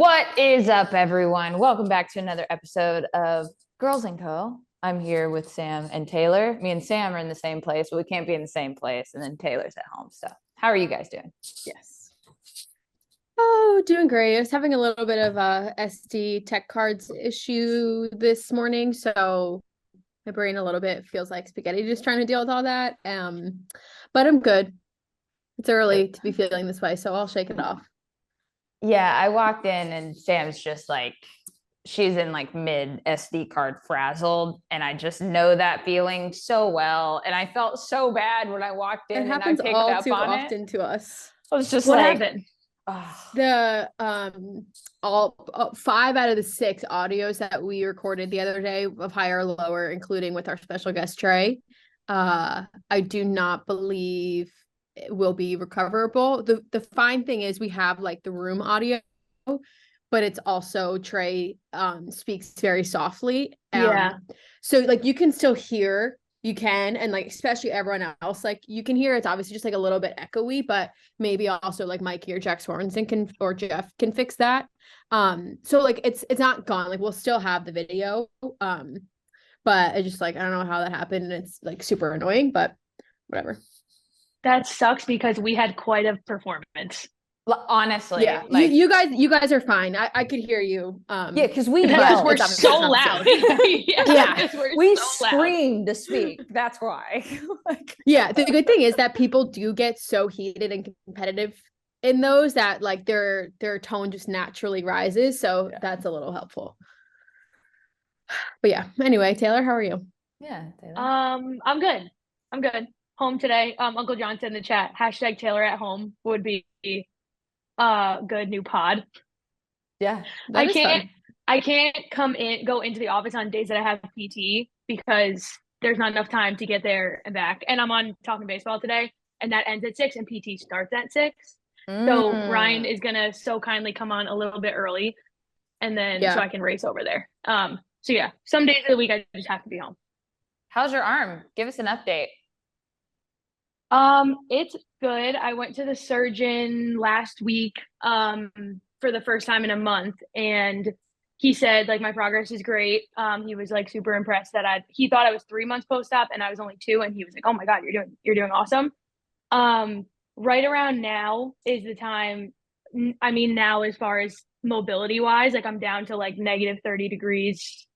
What is up, everyone? Welcome back to another episode of Girls & Co. I'm here with Sam and Taylor. Me and Sam are in the same place, but we can't be in the same place. And then Taylor's at home. So how are you guys doing? Yes. Oh, doing great. I was having a little bit of a SD tech cards issue this morning, so my brain a little bit feels like spaghetti just trying to deal with all that. But I'm good. It's early to be feeling this way, so I'll shake it off. Yeah, I walked in and Sam's just like, she's in like mid SD card frazzled. And I just know that feeling so well. And I felt so bad when I walked in It and I happens picked all up too on often it. to us. I was just What like, happened? The all 5 out of the 6 audios that we recorded the other day of higher or lower, including with our special guest Trea, I do not believe it will be recoverable. The fine thing is we have like the room audio, but it's also Trea speaks very softly. Yeah. So like you can still hear, you can, and like especially everyone else, like you can hear it's obviously just like a little bit echoey, but maybe also like Mikey or Jack Sorensen can or Jeff can fix that. So like it's not gone. Like we'll still have the video. But I just like I don't know how that happened, and it's like super annoying, but whatever. That sucks because we had quite a performance. honestly, Yeah, like, you guys are fine. I could hear you. yeah, because we Because yelled. we're It's so obviously not the loud. same. Yeah. because we're we so loud. screamed to speak. That's why. Like, Yeah, the good thing is that people do get so heated and competitive in those that like their tone just naturally rises. So Yeah. that's a little helpful. But yeah, anyway, Taylor, how are you? yeah. Taylor. I'm good. I'm good. Home today. Uncle John said in the chat, hashtag Taylor at home would be good new pod. Yeah. That is fun. I can't go into the office on days that I have PT because there's not enough time to get there and back. And I'm on Talkin Baseball today, and that ends at 6 and PT starts at 6. So Ryan is gonna so kindly come on a little bit early, and then so I can race over there. So yeah, some days of the week I just have to be home. How's your arm? Give us an update. It's good. I went to the surgeon last week for the first time in a month, and he said like my progress is great. He was like super impressed that he thought I was 3 months post-op and I was only 2, and he was like, "Oh my God, you're doing awesome." Right around now is the time. I mean, now as far as mobility wise, like I'm down to like negative 30 degrees.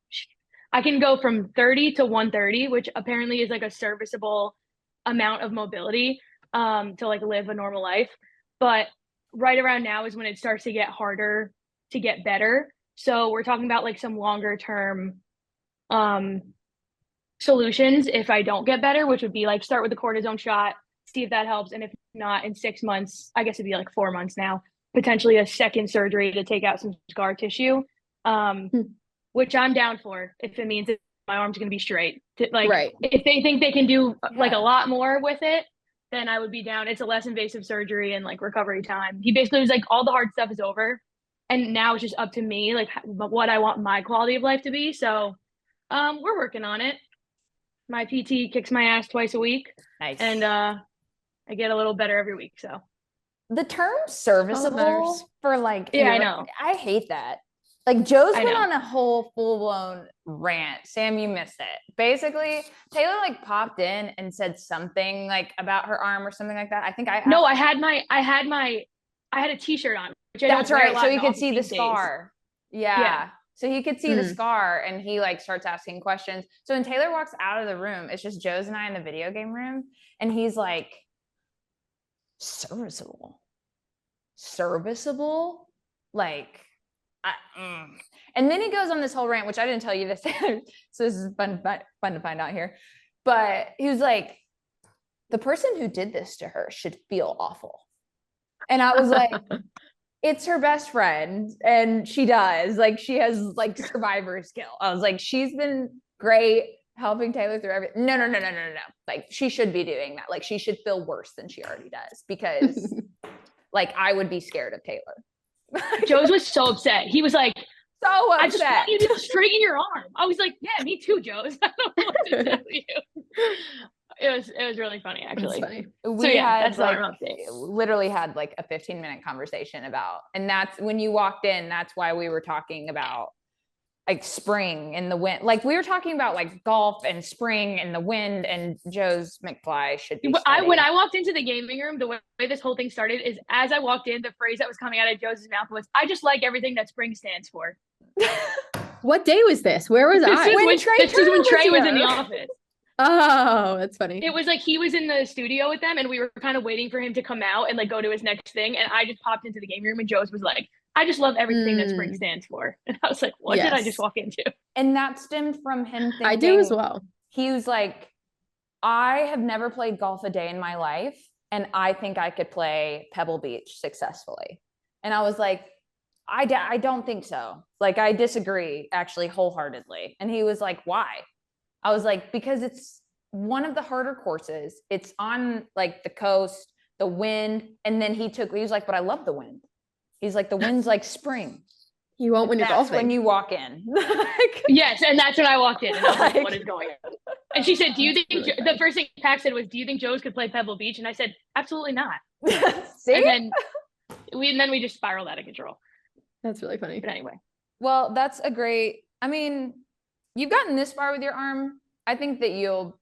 I can go from 30 to 130, which apparently is like a serviceable amount of mobility to like live a normal life. But right around now is when it starts to get harder to get better. So we're talking about like some longer term solutions if I don't get better, which would be like start with the cortisone shot, see if that helps. And if not, in 6 months, I guess it'd be like 4 months now, potentially a second surgery to take out some scar tissue, which I'm down for if it means that my arm's going to be straight. Like, right. If they think they can do like a lot more with it, then I would be down. It's a less invasive surgery and like recovery time. He basically was like, all the hard stuff is over. And now it's just up to me, like what I want my quality of life to be. So we're working on it. My PT kicks my ass twice a week. Nice. And I get a little better every week. So the term serviceable for like, yeah, I know. I hate that. Like Joe's been on a whole full-blown rant. Sam, you missed it. Basically, Taylor like popped in and said something like about her arm or something like that. I think I had a t-shirt on. Which I That's don't wear a right. lot So in you the could office see the these days. scar. Yeah. So he could see the scar, and he like starts asking questions. So when Taylor walks out of the room, it's just Joe's and I in the video game room, and he's like, serviceable, like, and then he goes on this whole rant, which I didn't tell you this. So this is fun to find out here. But he was like, the person who did this to her should feel awful. And I was like, it's her best friend, and she does. Like, she has like survivor skill. I was like, she's been great helping Taylor through everything. No. Like, she should be doing that. Like, she should feel worse than she already does, because like I would be scared of Taylor. Joe's was so upset. He was like, so upset. I just want you to straighten your arm. I was like, yeah, me too, Joe's. I don't know what to tell you. it was really funny, actually. That's funny. We yeah, had that's the like arm update. literally had like a 15-minute conversation about, and that's when you walked in, that's why we were talking about like spring and the wind. Like we were talking about like golf and spring and the wind, and Joe's McFly should be When steady. I walked into the gaming room, the way this whole thing started is as I walked in, the phrase that was coming out of Joe's mouth was, "I just like everything that spring stands for." What day was this? Where was This I? is When when Trea this is when Turner Trey was was in the here. office. Oh, that's funny. It was like he was in the studio with them, and we were kind of waiting for him to come out and like go to his next thing. And I just popped into the game room, and Joe's was like, "I just love everything that spring stands for." And I was like, "What did I just Yes. walk into?" And that stemmed from him thinking, I do as well. he was like, I have never played golf a day in my life, and I think I could play Pebble Beach successfully. And I was like, I don't think so. Like, I disagree actually wholeheartedly. And he was like, why? I was like, because it's one of the harder courses. It's on like the coast, the wind. And then he was like, but I love the wind. He's like, the wind's like spring. You won't when you're That's golfing. when you walk in. Like, Yes, and that's when I walked in, and I was like, Like- "What is going on?" And she said, "Do you think Really the funny. first thing Pax said was, do you think Joe's could play Pebble Beach?" And I said, "Absolutely not." see? And then we just spiraled out of control. That's really funny. But anyway, Well, that's a great, I mean, you've gotten this far with your arm. I think that you'll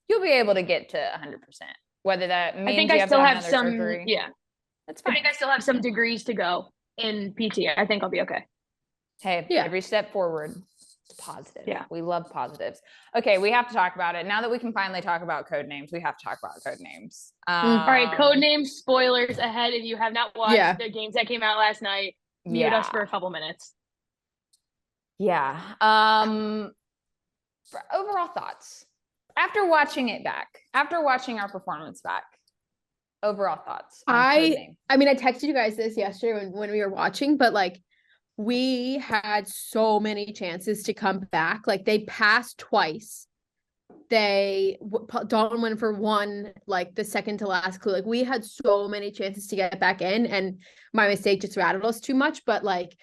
be able to get to 100%. Whether that means I think you I have still to have another some. surgery. Yeah, That's I fine. think I still have some degrees to go in PT. I think I'll be okay. Hey, Yeah. every step forward is positive. Yeah. We love positives. Okay, we have to talk about it. Now that we can finally talk about code names, we have to talk about code names. All right, Codenames spoilers ahead. If you have not watched Yeah. the games that came out last night, mute us for a couple minutes. Yeah. Overall thoughts. After watching it back, after watching our performance back, overall thoughts. On Codename. I mean, I texted you guys this yesterday when we were watching, but like we had so many chances to come back. Like they passed twice. Dalton went for one, like the second to last clue. Like we had so many chances to get back in, and my mistake just rattled us too much. But like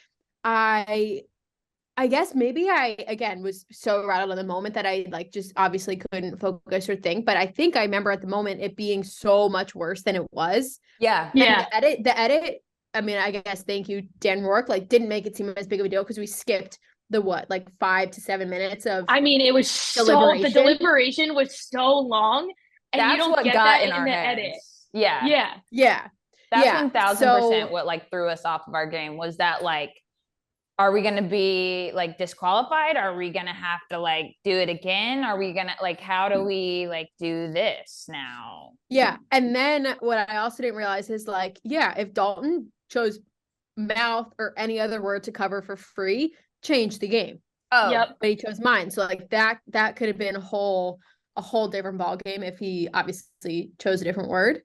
I guess maybe I, again, was so rattled in the moment that I like just obviously couldn't focus or think. But I think I remember at the moment it being so much worse than it was. Yeah. Yeah. And the edit, I mean, I guess, thank you, Dan Rourke, like didn't make it seem as big of a deal because we skipped the 5 to 7 minutes of I mean, it was the deliberation was so long, and That's you don't what get got that in in our the heads. edit. Yeah. Yeah. Yeah. That's Yeah. 1000% So- what like threw us off of our game was that like, are we going to be like disqualified? Are we going to have to like do it again? Are we going to like, how do we like do this now? Yeah. And then what I also didn't realize is like, yeah, if Dalton chose mouth or any other word to cover for free, change the game. Oh, Yep. But he chose mine. So like that could have been a whole different ball game if he obviously chose a different word.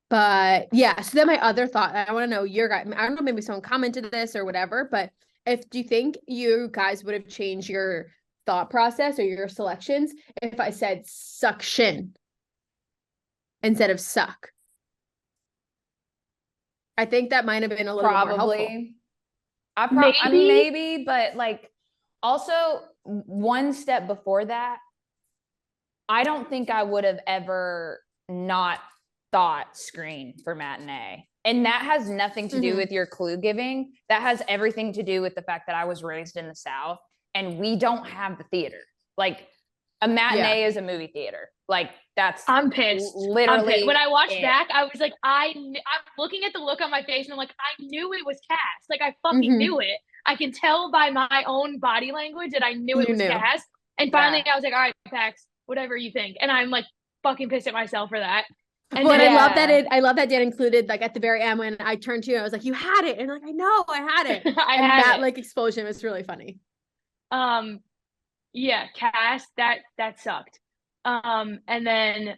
But yeah, so then my other thought, I want to know your guys, I don't know, maybe someone commented this or whatever, but do you think you guys would have changed your thought process or your selections if I said suction instead of suck? I think that might have been a little more helpful. Probably. Maybe, but like also one step before that, I don't think I would have ever not thought screen for matinee. And that has nothing to do with your clue giving. That has everything to do with the fact that I was raised in the South and we don't have the theater. Like a matinee is a movie theater. Like I'm pissed. Literally. When I watched back, I was like, I'm looking at the look on my face and I'm like, I knew it was cast. Like I fucking knew it. I can tell by my own body language that I knew it was cast. And finally I was like, all right, Pax, whatever you think. And I'm like fucking pissed at myself for that. And but I love that Dan included like at the very end when I turned to you, I was like, you had it. And like, I know I had it. That like explosion was really funny. Yeah, cast, that sucked. And then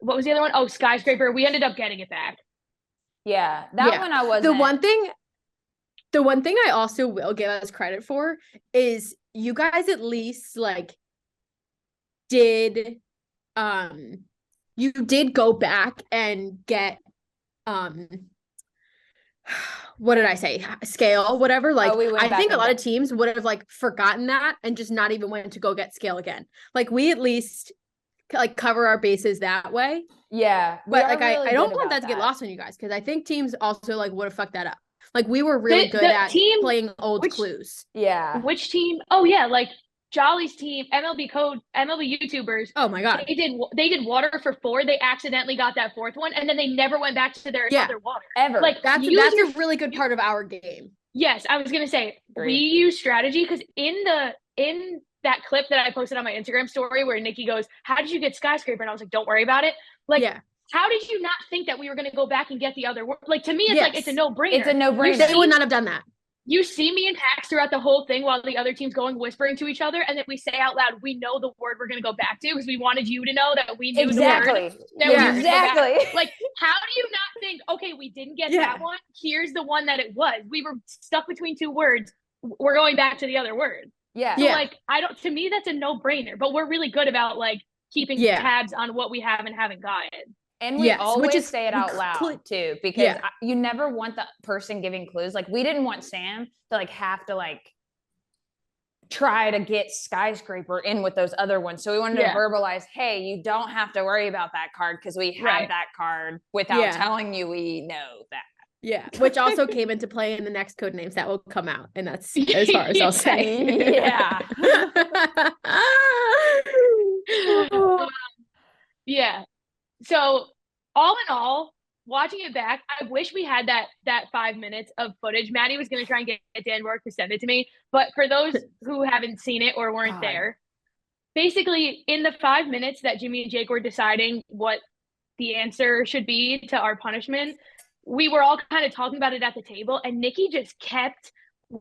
what was the other one? Oh, skyscraper. We ended up getting it back. Yeah, that one I wasn't. The one thing I also will give us credit for is you guys at least like you did go back and get what did I say? Scale, whatever. Like, we went I back think a and lot of teams would have like forgotten that and just not even went to go get scale again. Like, we at least like cover our bases that way. Yeah. But like, I don't want that to get lost on you guys, because I think teams also like would have fucked that up. Like, we were really good at playing old clues. Yeah. Which team? Oh yeah, like Jolly's team, MLB YouTubers. Oh my God. They did water for 4. They accidentally got that 4th one, and then they never went back to their other water. Ever. Like, that's a really good part of our game. Yes, I was gonna say we use strategy, because in that clip that I posted on my Instagram story where Nikki goes, "How did you get skyscraper?" And I was like, "Don't worry about it." Like, how did you not think that we were going to go back and get the other word? Like, to me, it's like, it's a no-brainer. It's a no-brainer. They would not have done that. You see me and Pax throughout the whole thing while the other team's going whispering to each other, and then we say out loud, we know the word we're going to go back to, because we wanted you to know that we knew the word. Exactly. Like, how do you not think, okay, we didn't get that one, here's the one that it was. We were stuck between 2 words. We're going back to the other word. Yeah. So, like, to me, that's a no-brainer, but we're really good about, like, keeping tabs on what we have and haven't gotten. And we always say it out loud too, because you never want the person giving clues. Like, we didn't want Sam to like have to like try to get skyscraper in with those other ones. So we wanted to verbalize, hey, you don't have to worry about that card, because we have that card, without telling you we know that. Yeah, which also came into play in the next Codenames that will come out, and that's as far as I'll say. Yeah. Yeah. So all in all, watching it back, I wish we had that 5 minutes of footage. Maddie was going to try and get Dan Rourke to send it to me, but for those who haven't seen it or weren't there, basically in the 5 minutes that Jimmy and Jake were deciding what the answer should be to our punishment, we were all kind of talking about it at the table, and Nikki just kept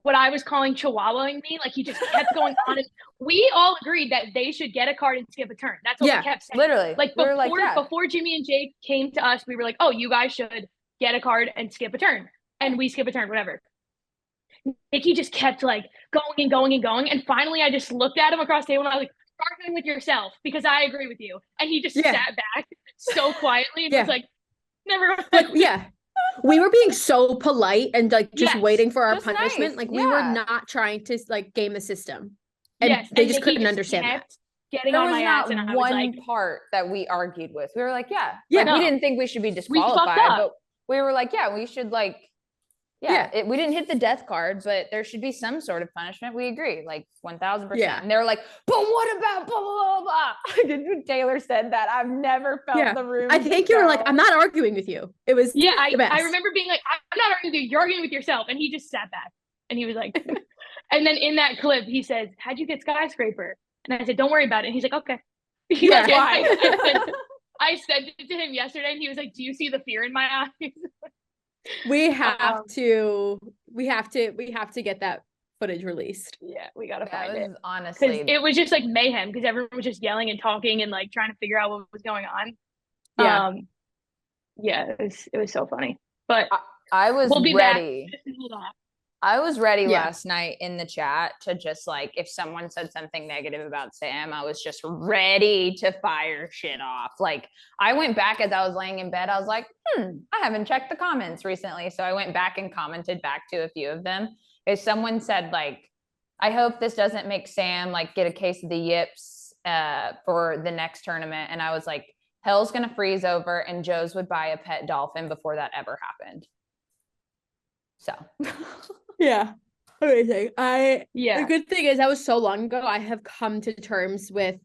what I was calling chihuahuaing me. Like, he just kept going on, and we all agreed that they should get a card and skip a turn. That's what we kept saying. Literally. Like, before Jimmy and Jake came to us, we were like, oh, you guys should get a card and skip a turn. And we skip a turn, whatever. Nikki just kept like going and going and going. And finally I just looked at him across the table and I was like, arguing with yourself, because I agree with you. And he just sat back so quietly and was like, never mind. We were being so polite and like just waiting for our punishment. Nice. Like, we were not trying to like game the system. And they just couldn't understand that. Getting there on was my not ass, and I one was like, part that we argued with. We were like, like, we didn't think we should be disqualified, but we were like, we should like, we didn't hit the death card, but there should be some sort of punishment. We agree, like 1000%. And they were like, but what about blah, blah, blah, blah. Taylor said that. I've never felt the room. I think you were like, I'm not arguing with you. It was I remember being like, I'm not arguing with you. You're arguing with yourself. And he just sat back and he was like, and then in that clip, he says, how'd you get skyscraper? And I said, don't worry about it. And he's like, okay. I said it to him yesterday and he was like, do you see the fear in my eyes? We have to get that footage released. Yeah, we gotta find it. Honestly, because it was just like mayhem, because everyone was just yelling and talking and like trying to figure out what was going on. It was so funny. But I was ready. Back. I was ready last night in the chat to just like, if someone said something negative about Sam, I was just ready to fire shit off. Like, I went back as I was laying in bed. I was like, I haven't checked the comments recently. So I went back and commented back to a few of them. If someone said like, I hope this doesn't make Sam like get a case of the yips for the next tournament. And I was like, hell's going to freeze over and Joe's would buy a pet dolphin before that ever happened. So amazing. The good thing is that was so long ago. I have come to terms with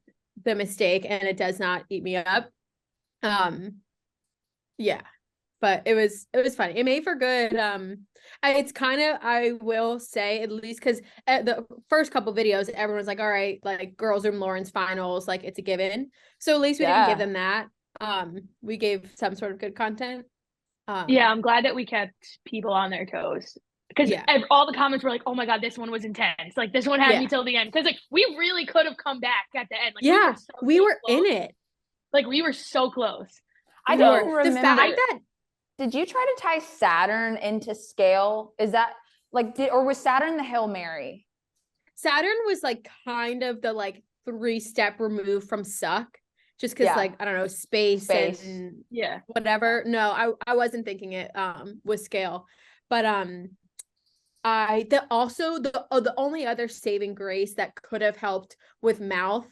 the mistake and it does not eat me up. But it was funny. It made for good. It's kind of, I will say, at least because at the first couple videos, everyone was like, all right, like girls room Lawrence finals, like it's a given. So at least we didn't give them that. We gave some sort of good content. I'm glad that we kept people on their toes, because all the comments were like, oh my god, this one was intense, like this one had me till the end, because like we really could have come back at the end. Like, we were in it. Like, we were so close. I don't remember. The fact that, did you try to tie Saturn into scale? Is that like, or was Saturn the Hail Mary? Saturn was like kind of the like 3-step removed from suck. Just because, like, I don't know, space and whatever. No, I wasn't thinking it with scale. But the only other saving grace that could have helped with mouth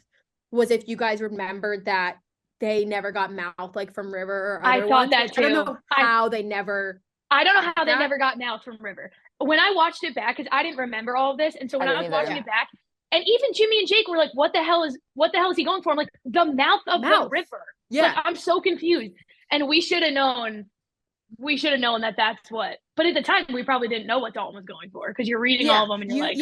was if you guys remembered that they never got mouth like from River or I other thought ones. that I don't too. know how they never. I don't know how they that. never got mouth from River. When I watched it back, because I didn't remember all of this, and so when I was watching it back, and even Jimmy and Jake were like, "What the hell is he going for?" I'm like, "The mouth of the river." Yeah, like, I'm so confused, and we should have known. We should have known that that's what. But at the time, we probably didn't know what Dalton was going for because you're reading all of them and you're like,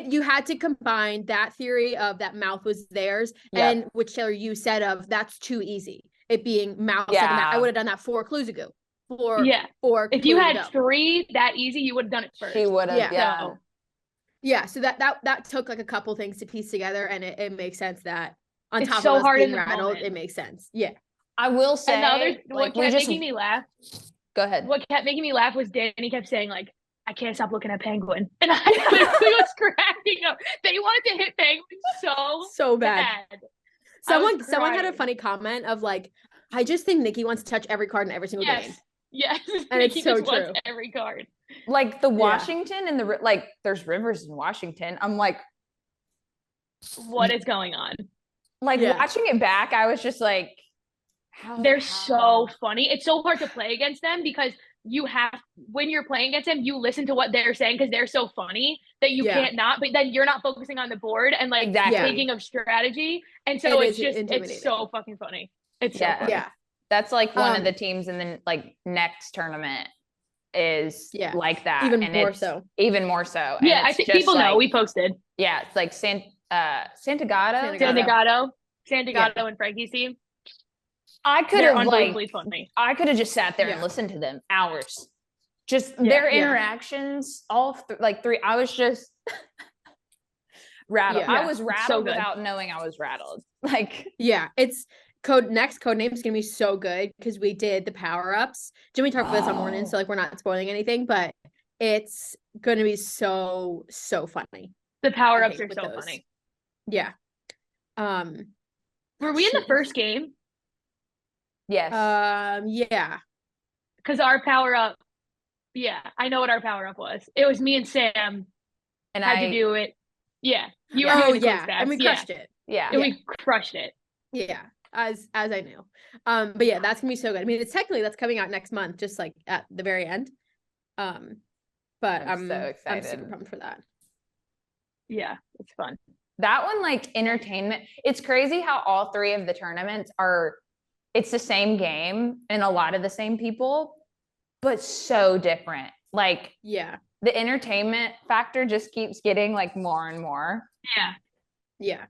you had to combine that theory of that mouth was theirs, and which Taylor you said of that's too easy. It being mouth. I would have done that 4 clues ago. If you had 3 that easy, you would have done it first. She would have, So that took like a couple things to piece together, and it makes sense that on it's top so of us hard being in the rattled, moment. it makes sense. Yeah. I will say, and the other, what kept making me laugh. Go ahead. What kept making me laugh was Danny kept saying like, "I can't stop looking at Penguin," and I literally was cracking up. They wanted to hit Penguin so bad. Someone had a funny comment of like, "I just think Nikki wants to touch every card in every single game." Yes, and Nikki it's so just true. wants every card. Like the Washington and the like, there's rivers in Washington. I'm like, what is going on? Like watching it back, I was just like, they're so funny. It's so hard to play against them because when you're playing against them, you listen to what they're saying because they're so funny that you can't not, but then you're not focusing on the board and like thinking of strategy. And so it's so fucking funny. It's so funny. Yeah. That's like one of the teams in the like next tournament is like that. Even and more so. Even more so. Yeah, I think people know. We posted. Yeah, it's like Santagato and Frankie's team. I could have funny. I could have just sat there and listened to them hours. Just their interactions, like 3. I was just rattled. I was rattled without knowing I was rattled. Like it's Codenames gonna be so good because we did the power-ups. Jimmy talked about this all morning, so like we're not spoiling anything, but it's gonna be so funny. The power-ups are so funny. Yeah. Were we in the first game? Yes. Yeah. Because our power-up, I know what our power-up was. It was me and Sam and had to do it. Yeah. You were doing and we crushed it. Yeah. And we crushed it. Yeah. As I knew. But yeah, that's gonna be so good. I mean, that's coming out next month, just like at the very end. But I'm so excited. I'm super pumped for that. Yeah, it's fun. That one, like entertainment. It's crazy how all 3 of the tournaments it's the same game and a lot of the same people, but so different. Like, the entertainment factor just keeps getting like more and more. Yeah.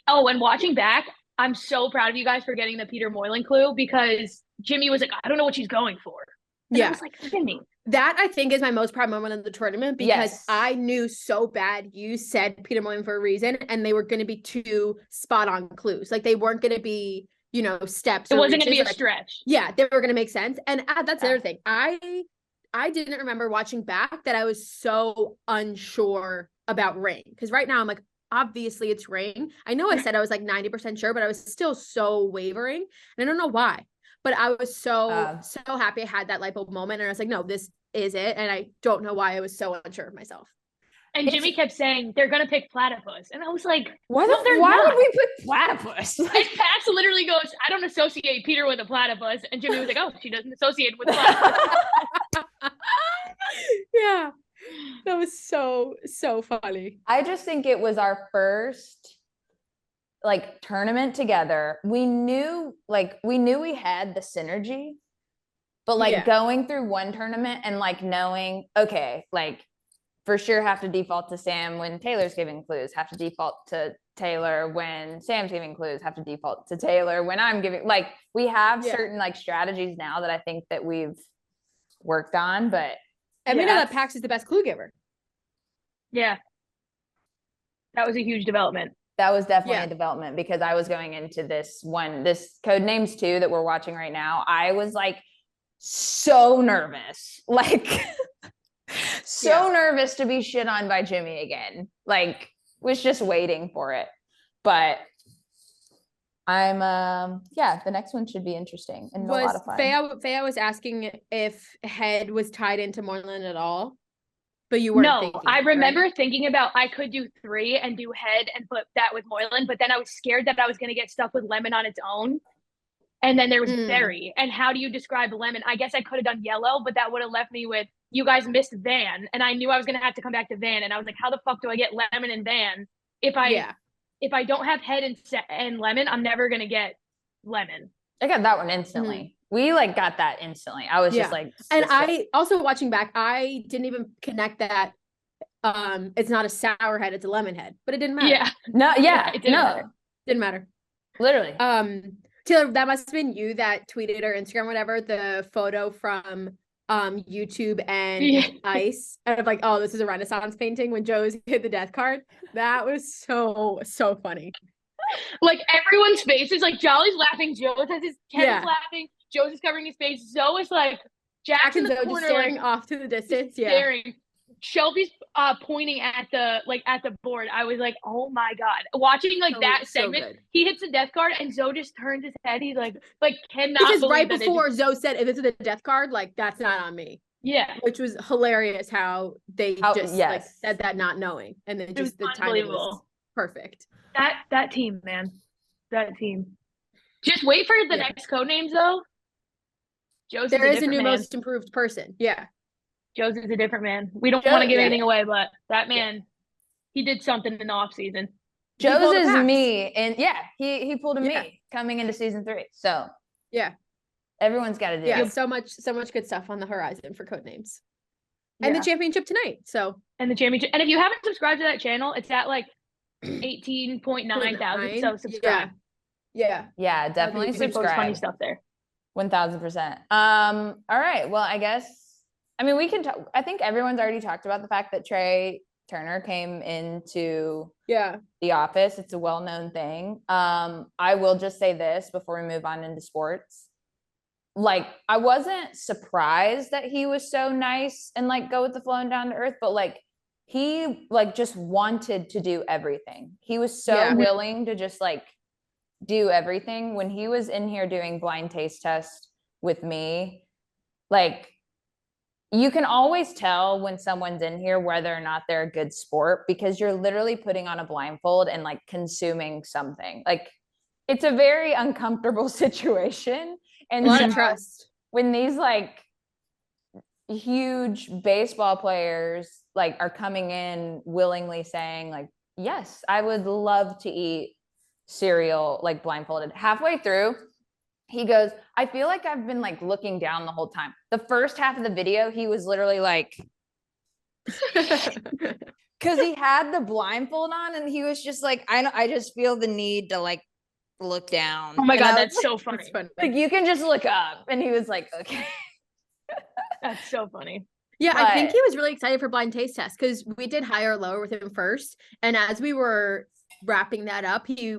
Oh, and watching back, I'm so proud of you guys for getting the Peter Moylan clue because Jimmy was like, I don't know what she's going for. And I was like, Jimmy. That I think is my most proud moment of the tournament because I knew so bad you said Peter Moylan for a reason and they were going to be 2 spot on clues. Like they weren't going to be, steps. It wasn't going to be a stretch. Yeah, they were going to make sense. And that's the other thing. I didn't remember watching back that I was so unsure about Ring because right now I'm like, obviously it's Ring. I know I said I was like 90% sure, but I was still so wavering. And I don't know why. But I was so happy I had that light bulb moment. And I was like, no, this is it. And I don't know why I was so unsure of myself. And Jimmy kept saying, they're going to pick platypus. And I was like, why would we pick platypus? And Pax literally goes, I don't associate Peter with a platypus. And Jimmy was like, oh, she doesn't associate with platypus. Yeah. That was so funny. I just think it was our first like tournament together. We knew we had the synergy, but like going through one tournament and like knowing, okay, like for sure have to default to Sam when Taylor's giving clues, have to default to Taylor when Sam's giving clues, have to default to Taylor when I'm giving, like we have certain like strategies now that I think that we've worked on, but and we know that Pax is the best clue giver. Yeah. That was a huge development. That was definitely a development because I was going into this Codenames 2 that we're watching right now. I was like so nervous, like nervous to be shit on by Jimmy again. Like was just waiting for it. But The next one should be interesting and a lot of fun. Faya was asking if head was tied into Moreland at all, but you weren't thinking. I remember thinking about I could do 3 and do head and put that with Moreland, but then I was scared that I was going to get stuck with lemon on its own. And then there was berry. And how do you describe lemon? I guess I could have done yellow, but that would have left me with, you guys missed Van. And I knew I was going to have to come back to Van. And I was like, how the fuck do I get lemon and Van? If I don't have head and lemon, I'm never going to get lemon. I got that one instantly. We got that instantly. I was just like, and I also watching back, I didn't even connect that. It's not a sour head, it's a lemon head, but it didn't matter. Yeah. No, yeah. It didn't matter. Didn't matter. Literally. Taylor, that must have been you that tweeted or Instagram, whatever, the photo from YouTube and Ice. And I'm like, oh, this is a Renaissance painting when Joe's hit the death card. That was so funny. Like everyone's face is like Jolly's laughing, Joe's has his Kevin's laughing, Joe's is covering his face. Zoe is like Jack's in the corner, just staring off to the distance. Staring. Shelby's pointing at the board. I was like, oh my God. Watching that segment, he hits the death card and Zoe just turns his head. He's like cannot because right before Zoe said, if it's the death card, that's not on me. Yeah. Which was hilarious how they said that not knowing. And then just the timing was perfect. That team, man. That team. Just wait for the next Codenames though. There is a new most improved person. Yeah. Joe's is a different man. We don't want to give anything away, but that man, he did something in the off season. Joe's is me, and he pulled a me coming into season 3. So everyone's got to do it. So much good stuff on the horizon for Codenames, and the championship tonight. And the championship, and if you haven't subscribed to that channel, it's at 18.9 thousand. So subscribe. Yeah, definitely subscribe. Funny stuff there. 1000%. All right. Well, we can talk. I think everyone's already talked about the fact that Trea Turner came into the office. It's a well-known thing. I will just say this before we move on into sports. I wasn't surprised that he was so nice and go with the flow and down to earth, but he just wanted to do everything. He was so willing to just do everything. When he was in here doing blind taste test with me, you can always tell when someone's in here whether or not they're a good sport, because you're literally putting on a blindfold and consuming something. It's a very uncomfortable situation. And a lot of trust. When these huge baseball players are coming in willingly saying yes, I would love to eat cereal blindfolded. Halfway through, he goes, I feel like I've been looking down the whole time. The first half of the video, he was literally because he had the blindfold on and he was just I just feel the need to look down. Oh my God, that's so funny. You can just look up. And he was okay. That's so funny. Yeah, I think he was really excited for blind taste test because we did higher or lower with him first. And as we were wrapping that up, he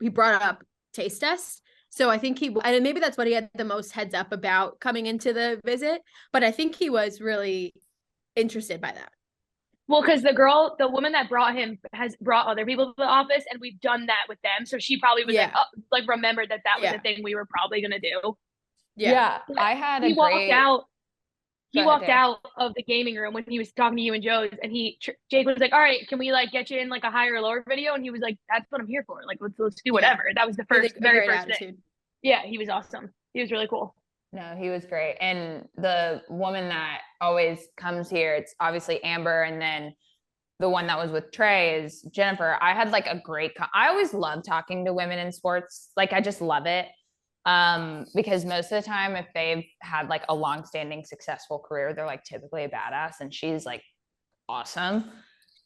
brought up taste test. So I think and maybe that's what he had the most heads up about coming into the visit, but I think he was really interested by that. Well, because the woman that brought him has brought other people to the office, and we've done that with them. So she probably was remembered that was the thing we were probably gonna do. Yeah. I had he walked out of the gaming room when he was talking to you and Joe's, and Jake was like, all right, can we get you in a higher or lower video? And he was like, that's what I'm here for. Let's do whatever. That was the very first attitude. Thing. Yeah, he was awesome. He was really cool. No, he was great. And the woman that always comes here, it's obviously Amber. And then the one that was with Trey is Jennifer. I had a great, I always love talking to women in sports. I just love it. Because most of the time, if they've had a long-standing successful career, they're typically a badass, and she's awesome.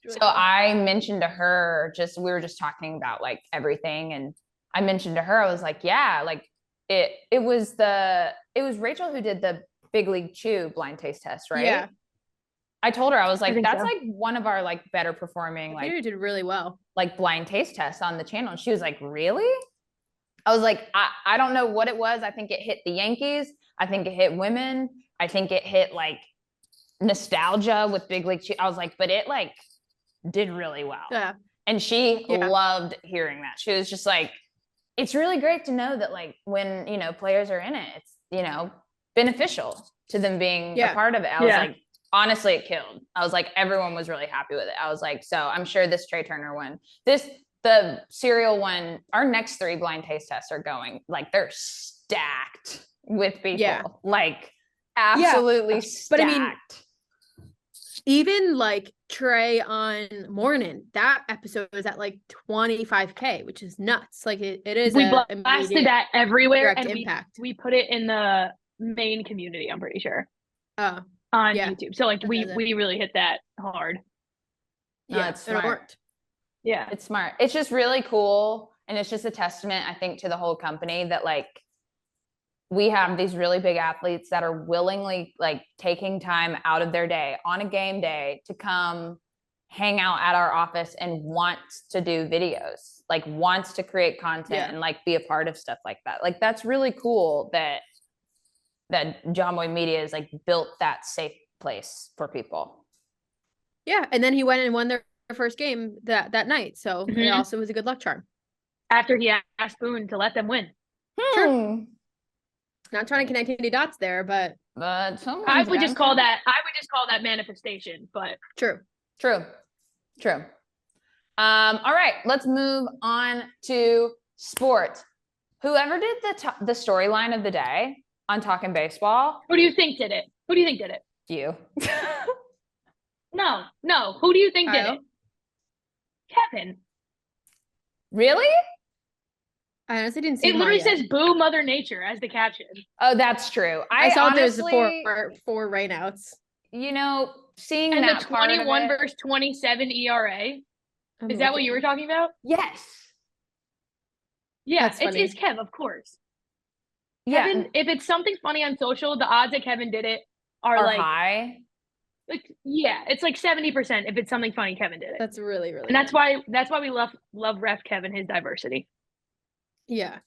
So I mentioned to her, we were just talking about everything, and I mentioned to her, I was it was Rachel who did the Big League Chew blind taste test, right? Yeah. I told her, I was that's so. One of our better performing you did really well blind taste tests on the channel, and she was really? I was I don't know what it was. I think it hit the Yankees. I think it hit women. I think it hit nostalgia with Big League Chew. I was but it did really well. Yeah. And she loved hearing that. She was just it's really great to know that like when, players are in it, it's, beneficial to them being a part of it. I was like, honestly, it killed. I was like, everyone was really happy with it. I was like, so I'm sure this Trea Turner one, the serial one, our next 3 blind taste tests are going, like they're stacked with people, like absolutely stacked. But I mean, even like Trey on Morning, that episode was at like 25K, which is nuts. Like it is. We blasted that everywhere, and impact. we put it in the main community. I'm pretty sure. On YouTube. So like we really hit that hard. Yeah, it's smart. It worked. Yeah, it's smart. It's just really cool, and it's just a testament, I think, to the whole company that like we have these really big athletes that are willingly like taking time out of their day on a game day to come hang out at our office and wants to do videos, like wants to create content and like be a part of stuff like that. Like that's really cool that jomboymedia is like built that safe place for people. Yeah, and then he went and won their first game that night, so it also was a good luck charm. After he asked Boone to let them win. Sure. Not trying to connect any dots there, but I would just call that manifestation. But true. All right, let's move on to sports. Whoever did the storyline of the day on Talkin Baseball. Who do you think did it? You. No. Who do you think did it? Kevin. Really? I honestly didn't see it. Literally says "Boo Mother Nature" as the caption. Oh, that's true. I saw there's four rainouts. Seeing and that the 21 versus 27 ERA. Is that what you were talking about? Yes. Yeah, it's Kev, of course. Yeah. Kevin, if it's something funny on social, the odds that Kevin did it are like high. Like it's like 70% if it's something funny Kevin did it. That's really, really and that's why we love ref Kevin, his diversity. Yeah.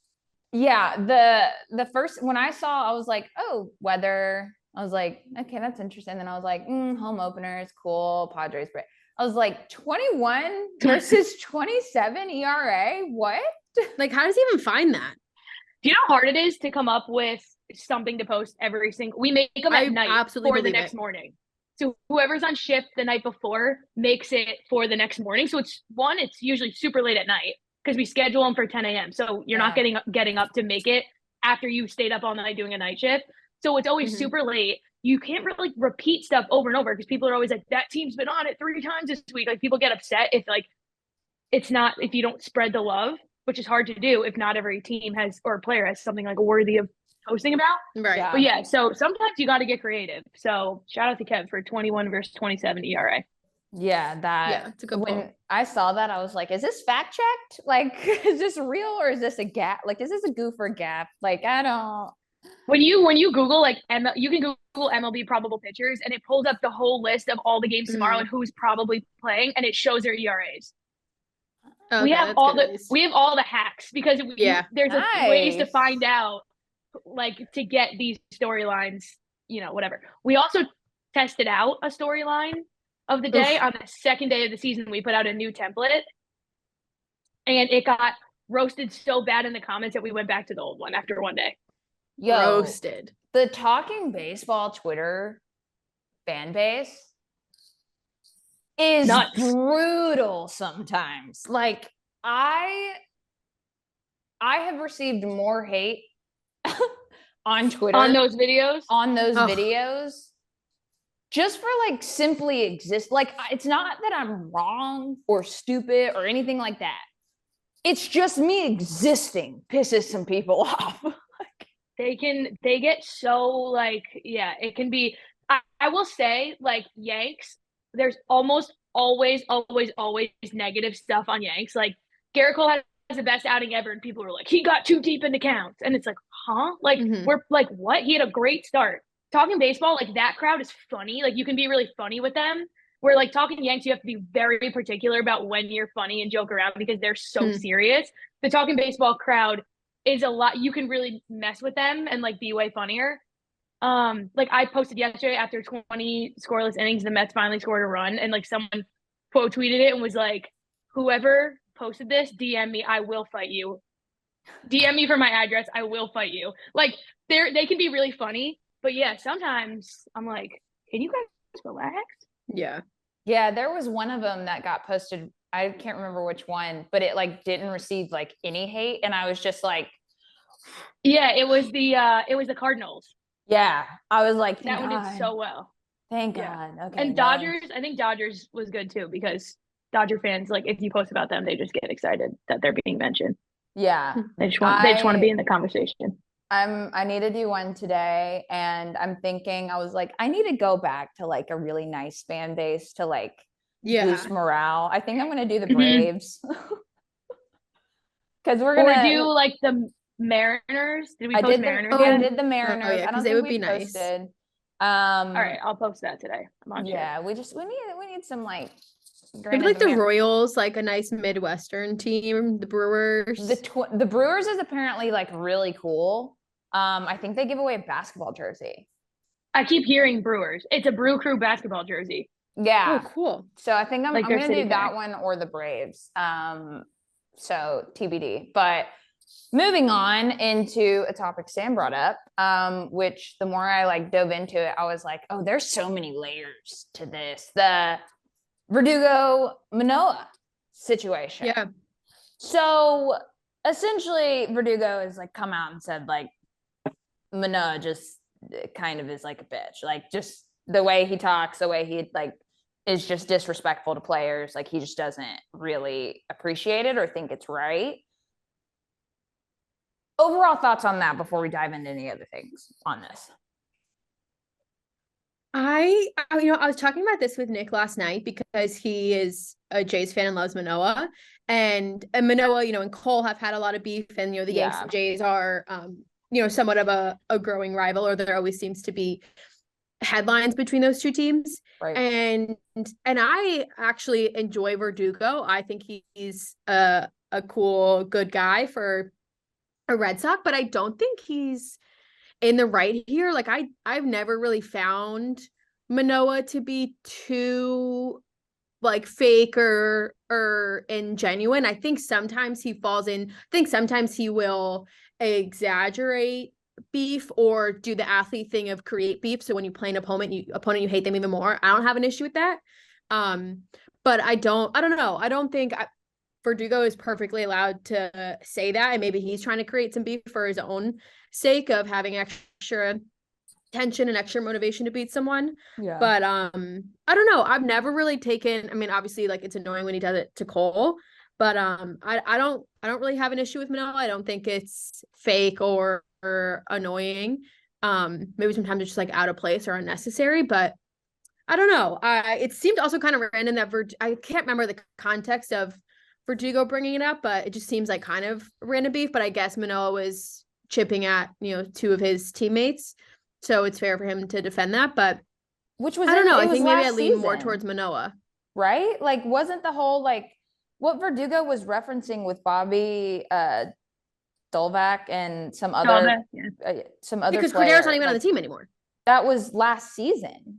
The first when I saw, I was like, oh, weather. I was like, okay, that's interesting. Then I was like, home opener is cool. Padres. I was like, 21 versus 27 ERA. What? Like, how does he even find that? Do you know how hard it is to come up with something to post every single? We make them at night for the next morning. So whoever's on shift the night before makes it for the next morning. So it's usually super late at night because we schedule them for 10 a.m. So you're not getting up to make it after you stayed up all night doing a night shift. So it's always super late. You can't really repeat stuff over and over because people are always like, that team's been on it 3 times this week. Like people get upset if if you don't spread the love, which is hard to do if not every team has or player has something like worthy of posting about. Right. Yeah. But yeah, so sometimes you got to get creative. So shout out to Kev for 21 versus 27 ERA. Yeah, it's a good when I saw that, I was like, is this fact checked? Like, is this real or is this a gap? Like, is this a goof or gap? Like, I don't. When you Google you can Google MLB probable pitchers and it pulls up the whole list of all the games tomorrow and who's probably playing and it shows their ERAs. Okay, we have all the hacks because there's ways to find out, like to get these storylines, whatever. We also tested out a storyline of the day on the second day of the season. We put out a new template and it got roasted so bad in the comments that we went back to the old one after one day. Roasted. The Talkin Baseball Twitter fan base is nuts. Brutal sometimes. Like I have received more hate on Twitter on those videos just for like simply exist. Like it's not that I'm wrong or stupid or anything like that. It's just me existing pisses some people off. They get so like, it can be, I will say like Yanks, there's almost always negative stuff on Yanks. Like Garrett Cole has the best outing ever and people are like, he got too deep into counts. And it's like, huh? Like we're like, what? He had a great start. Talking baseball, like that crowd is funny. Like you can be really funny with them. Where like talking Yanks, you have to be very particular about when you're funny and joke around because they're so serious. The talking baseball crowd is a lot. You can really mess with them and like be way funnier. Like I posted yesterday after 20 scoreless innings, the Mets finally scored a run and like someone quote tweeted it and was like, whoever posted this, DM me, I will fight you. DM me for my address. I will fight you. Like they can be really funny, but yeah, sometimes I'm like, can you guys relax? Yeah. Yeah, there was one of them that got posted. I can't remember which one, but it like didn't receive like any hate, and I was just like, yeah, it was the Cardinals. yeah, I was like, that one did so well. Thank Yeah. God. Okay. And Dodgers, I think Dodgers was good too because Dodger fans, like if you post about them, they just get excited that they're being mentioned. Yeah. They just want to be in the conversation. I need to do one today, and I'm thinking, I was like, I need to go back to like a really nice fan base to like boost morale. I think I'm gonna do the Braves. Because we're gonna do like the Mariners. Did we I post did Mariners? I did the Mariners. Oh, yeah, I don't because they think would we be nice. posted. All right, I'll post that today. I'm on Yeah, we need some like Maybe like the Royals, like a nice Midwestern team, the Brewers. The Brewers is apparently like really cool. I think they give away a basketball jersey. I keep hearing Brewers. It's a Brew Crew basketball jersey. Yeah. Oh, cool. So I think I'm Like gonna do that one or the Braves. So TBD. But moving on into a topic Sam brought up, which the more I like dove into it, I was like, oh, there's so many layers to this. The Verdugo Manoah situation. Yeah. So essentially Verdugo has like come out and said like Manoah just kind of is like a bitch. Like just the way he talks, the way he like is just disrespectful to players. Like he just doesn't really appreciate it or think it's right. Overall thoughts on that before we dive into any other things on this? I was talking about this with Nick last night because he is a Jays fan and loves Manoah. And Manoah, and Cole have had a lot of beef, and the Yankees and Jays are somewhat of a growing rival, or there always seems to be headlines between those two teams. Right. And I actually enjoy Verdugo. I think he's a cool, good guy for a Red Sox, but I don't think he's in the right here. Like I've never really found Manoah to be too like fake or ingenuine. I think sometimes he falls in. I think sometimes he will exaggerate beef or do the athlete thing of create beef. So when you play an opponent, you hate them even more. I don't have an issue with that. But I don't know. I don't think Verdugo is perfectly allowed to say that, and maybe he's trying to create some beef for his own sake of having extra tension and extra motivation to beat someone. Yeah. But I don't know. I've never really taken. I mean, obviously, like it's annoying when he does it to Cole, but I don't really have an issue with Manoah. I don't think it's fake or annoying. Maybe sometimes it's just like out of place or unnecessary, but I don't know. It seemed also kind of random that I can't remember the context of Verdugo bringing it up, but it just seems like kind of random beef. But I guess Manoah was chipping at two of his teammates, so it's fair for him to defend that. But which was I don't know. I think maybe I lean season. more towards Manoah. Right? Like wasn't the whole like what Verdugo was referencing with Bobby Dolvac and some other because player, Cordero's not even on the team anymore. That was last season.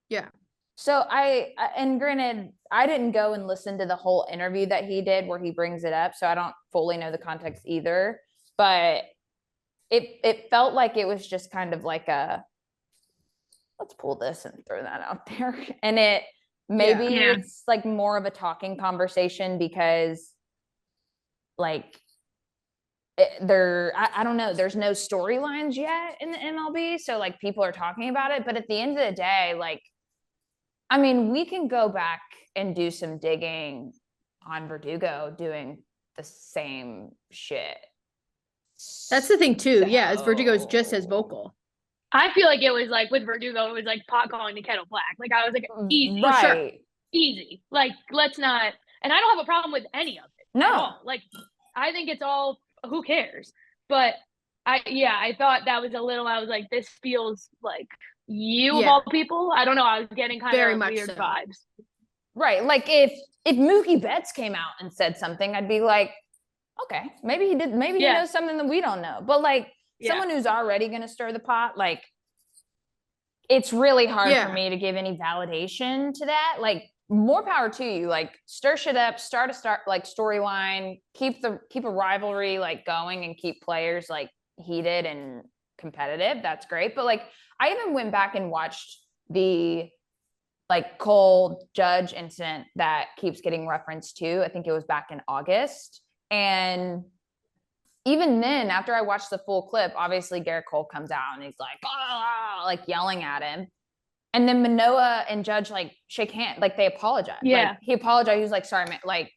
Yeah. So and granted, I didn't go and listen to the whole interview that he did where he brings it up, so I don't fully know the context either. But it felt like it was just kind of like let's pull this and throw that out there, and it's like more of a talking conversation because like I don't know, there's no storylines yet in the MLB, so like people are talking about it, but at the end of the day, like I mean, we can go back and do some digging on Verdugo doing the same shit. That's the thing too. Yeah, as Verdugo's just as vocal. I feel like it was like with Verdugo, it was like pot calling the kettle black. Like I was like, easy, right. Sure. Easy. Like let's not. And I don't have a problem with any of it. No, like I think it's all. Who cares? But I thought that was a little. I was like, this feels like you of all people. I don't know. I was getting kind very of much weird vibes. Right. Like if Mookie Betts came out and said something, I'd be like, okay, maybe he did. Maybe he knows something that we don't know. But like someone who's already going to stir the pot, like it's really hard for me to give any validation to that. Like more power to you. Like stir shit up, start like storyline, keep a rivalry like going and keep players like heated and competitive. That's great. But like I even went back and watched the like Cole Judge incident that keeps getting referenced to. I think it was back in August. And even then, after I watched the full clip, obviously Garrett Cole comes out and he's like, ah, like yelling at him. And then Manoah and Judge like shake hands, like they apologize. Yeah. Like, he apologized. He was like, sorry, man. Like,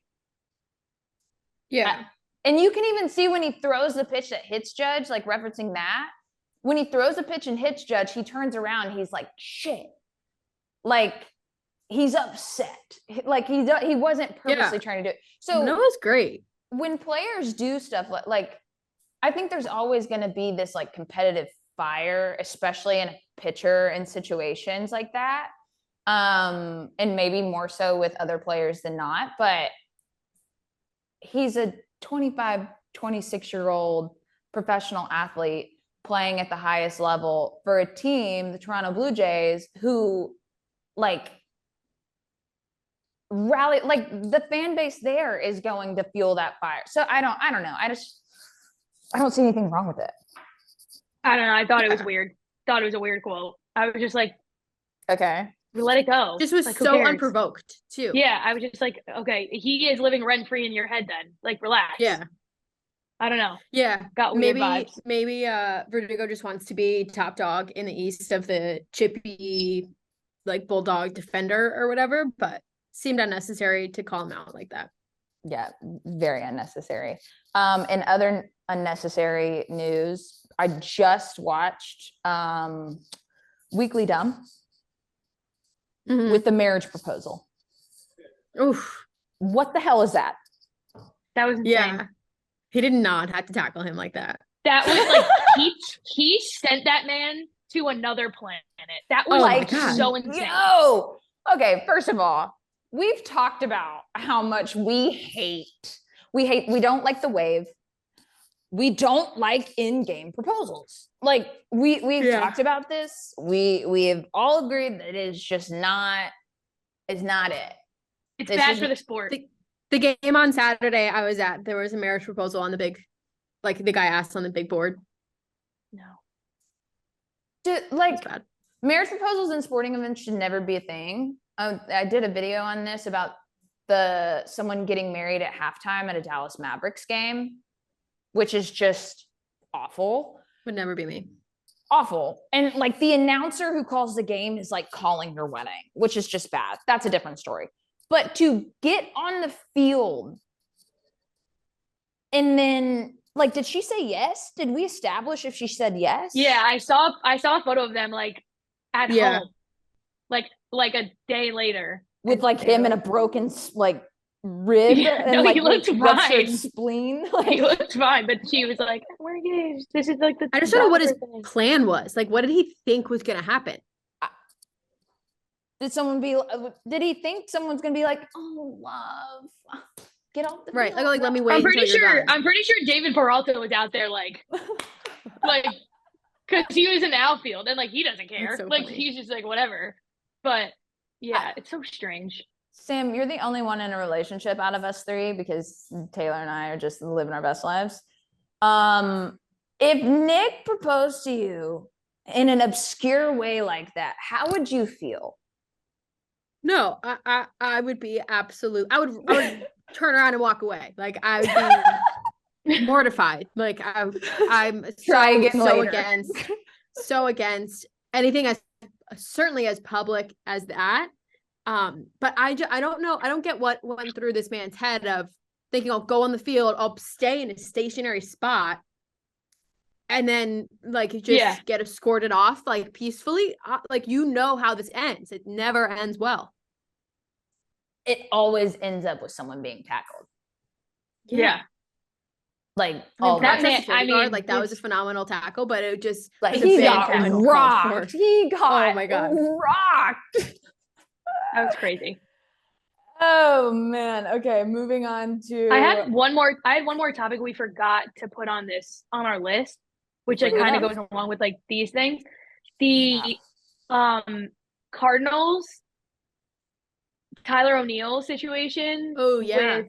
Yeah. and you can even see when he throws the pitch that hits Judge, like referencing that. When he throws a pitch and hits Judge, he turns around. He's like, shit. Like, he's upset. Like, he wasn't purposely trying to do it. So Noah's great. When players do stuff like I think there's always going to be this like competitive fire, especially in a pitcher in situations like that. And maybe more so with other players than not, but he's a 25, 26-year-old professional athlete playing at the highest level for a team, the Toronto Blue Jays, who like rally, like the fan base there is going to fuel that fire. So I don't know. I don't see anything wrong with it. I don't know. I thought it was weird. Thought it was a weird quote. I was just like, okay, let it go. This was like, who so cares? unprovoked too. Yeah, I was just like, okay, he is living rent free in your head. Then, like, relax. Yeah. I don't know. Yeah. Got weird maybe vibes. maybe Verdugo just wants to be top dog in the East of the chippy like bulldog defender or whatever, but seemed unnecessary to call him out like that. Yeah, very unnecessary. In other unnecessary news, I just watched Weekly Dumb with the marriage proposal. Oof. What the hell is that? That was insane. Yeah. He did not have to tackle him like that. That was like he sent that man to another planet. That was like so insane. Yo, okay. First of all, we've talked about how much we don't like the wave. We don't like in-game proposals. Like we've talked about this. We have all agreed that it is just not. It's not it. It's bad for the sport. The game on Saturday I was at, there was a marriage proposal on the big, like the guy asked on the big board. No. Like marriage proposals in sporting events should never be a thing. I did a video on this about someone getting married at halftime at a Dallas Mavericks game, which is just awful. Would never be me. Awful. And like the announcer who calls the game is like calling your wedding, which is just bad. That's a different story. But to get on the field and then like, did she say yes? Did we establish if she said yes? Yeah, I saw a photo of them like at home, like a day later, with like him in a broken like rib. Yeah, and no, like he looked fine. Spleen. He looked fine, but she was like, "We're engaged. This is like the." I just don't know what his plan was. Like, what did he think was going to happen? Did he think someone's gonna be like, oh, love, get off the field. Right? Like let me wait. I'm pretty sure David Peralta was out there like because he was in the outfield and like he doesn't care. So like funny. he's just like whatever. But yeah, it's so strange. Sam, you're the only one in a relationship out of us three because Taylor and I are just living our best lives. If Nick proposed to you in an obscure way like that, how would you feel? No, I would be absolute. I would turn around and walk away. Like I would be mortified. Like I'm so against anything as certainly as public as that. But I don't know. I don't get what went through this man's head of thinking I'll go on the field, I'll stay in a stationary spot, and then like just get escorted off like peacefully. Like how this ends. It never ends well. It always ends up with someone being tackled. Yeah. Like that was a phenomenal tackle, but it just like he got rocked. He got oh my god rocked. That was crazy. Oh man. Okay, moving on to I had one more topic we forgot to put on our list, which like kind of goes along with like these things. The Cardinals Tyler O'Neill situation. Oh, yeah. With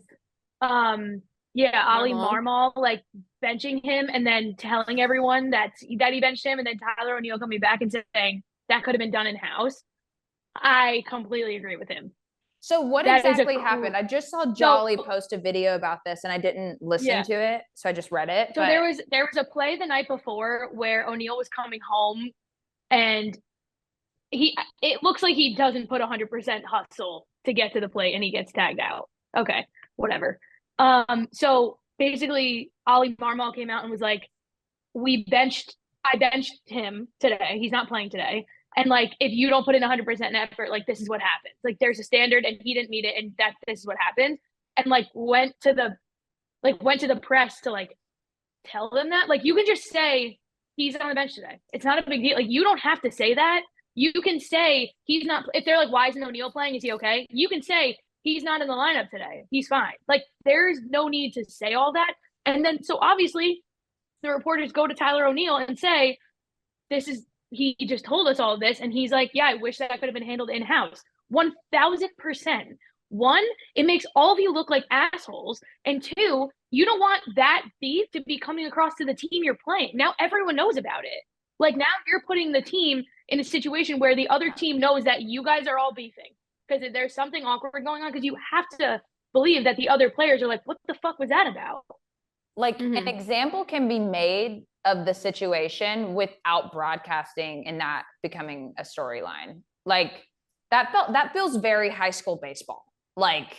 Ollie Marmol. Marmol like benching him and then telling everyone that he benched him, and then Tyler O'Neill coming back and saying that could have been done in house. I completely agree with him. So what That is exactly happened? I just saw Jolly post a video about this and I didn't listen to it. So I just read it. So there was a play the night before where O'Neill was coming home and it looks like he doesn't put 100% hustle to get to the plate and he gets tagged out. Okay, whatever. So basically Ollie Marmol came out and was like, I benched him today. He's not playing today. And like, if you don't put in 100% effort, like this is what happens. Like there's a standard and he didn't meet it, and this is what happened. And like went to the press to like tell them that. Like you can just say he's on the bench today. It's not a big deal. Like you don't have to say that. You can say he's not. If they're like, why isn't O'Neill playing? Is he okay? You can say he's not in the lineup today. He's fine. Like there's no need to say all that. And then so obviously the reporters go to Tyler O'Neill and say, he just told us all of this. And he's like, yeah, I wish that could have been handled in-house. 1000%. One, it makes all of you look like assholes. And two, you don't want that beef to be coming across to the team you're playing. Now everyone knows about it. Like now you're putting the team in a situation where the other team knows that you guys are all beefing because there's something awkward going on, because you have to believe that the other players are like, what the fuck was that about? Like an example can be made of the situation without broadcasting and that becoming a storyline. Like that feels very high school baseball. Like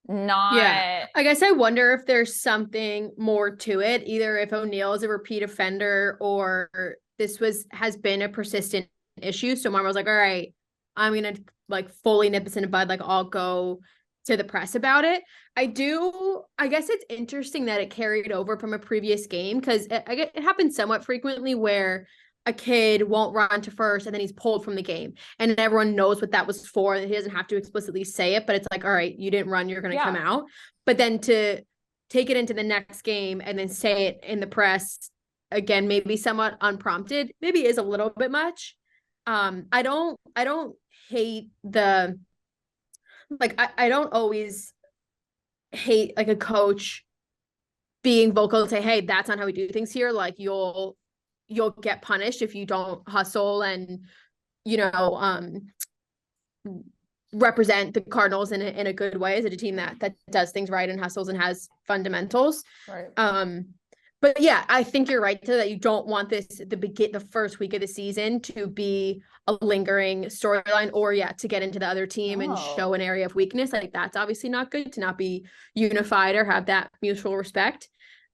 not. Yeah. I guess I wonder if there's something more to it, either if O'Neill is a repeat offender or this has been a persistent issue. So Marmol's like, all right, I'm going to like fully nip this in the bud. Like I'll go to the press about it. I guess it's interesting that it carried over from a previous game, because it happens somewhat frequently where a kid won't run to first and then he's pulled from the game and everyone knows what that was for and he doesn't have to explicitly say it, but it's like, all right, you didn't run, you're going to come out. But then to take it into the next game and then say it in the press again, maybe somewhat unprompted, maybe is a little bit much. I don't hate the, like, I don't always hate like a coach being vocal to say, hey, that's not how we do things here. Like you'll get punished if you don't hustle and, represent the Cardinals in a good way as a team that does things right and hustles and has fundamentals. Right. But yeah, I think you're right that you don't want this the first week of the season to be a lingering storyline, or to get into the other team and show an area of weakness. Like that's obviously not good, to not be unified or have that mutual respect.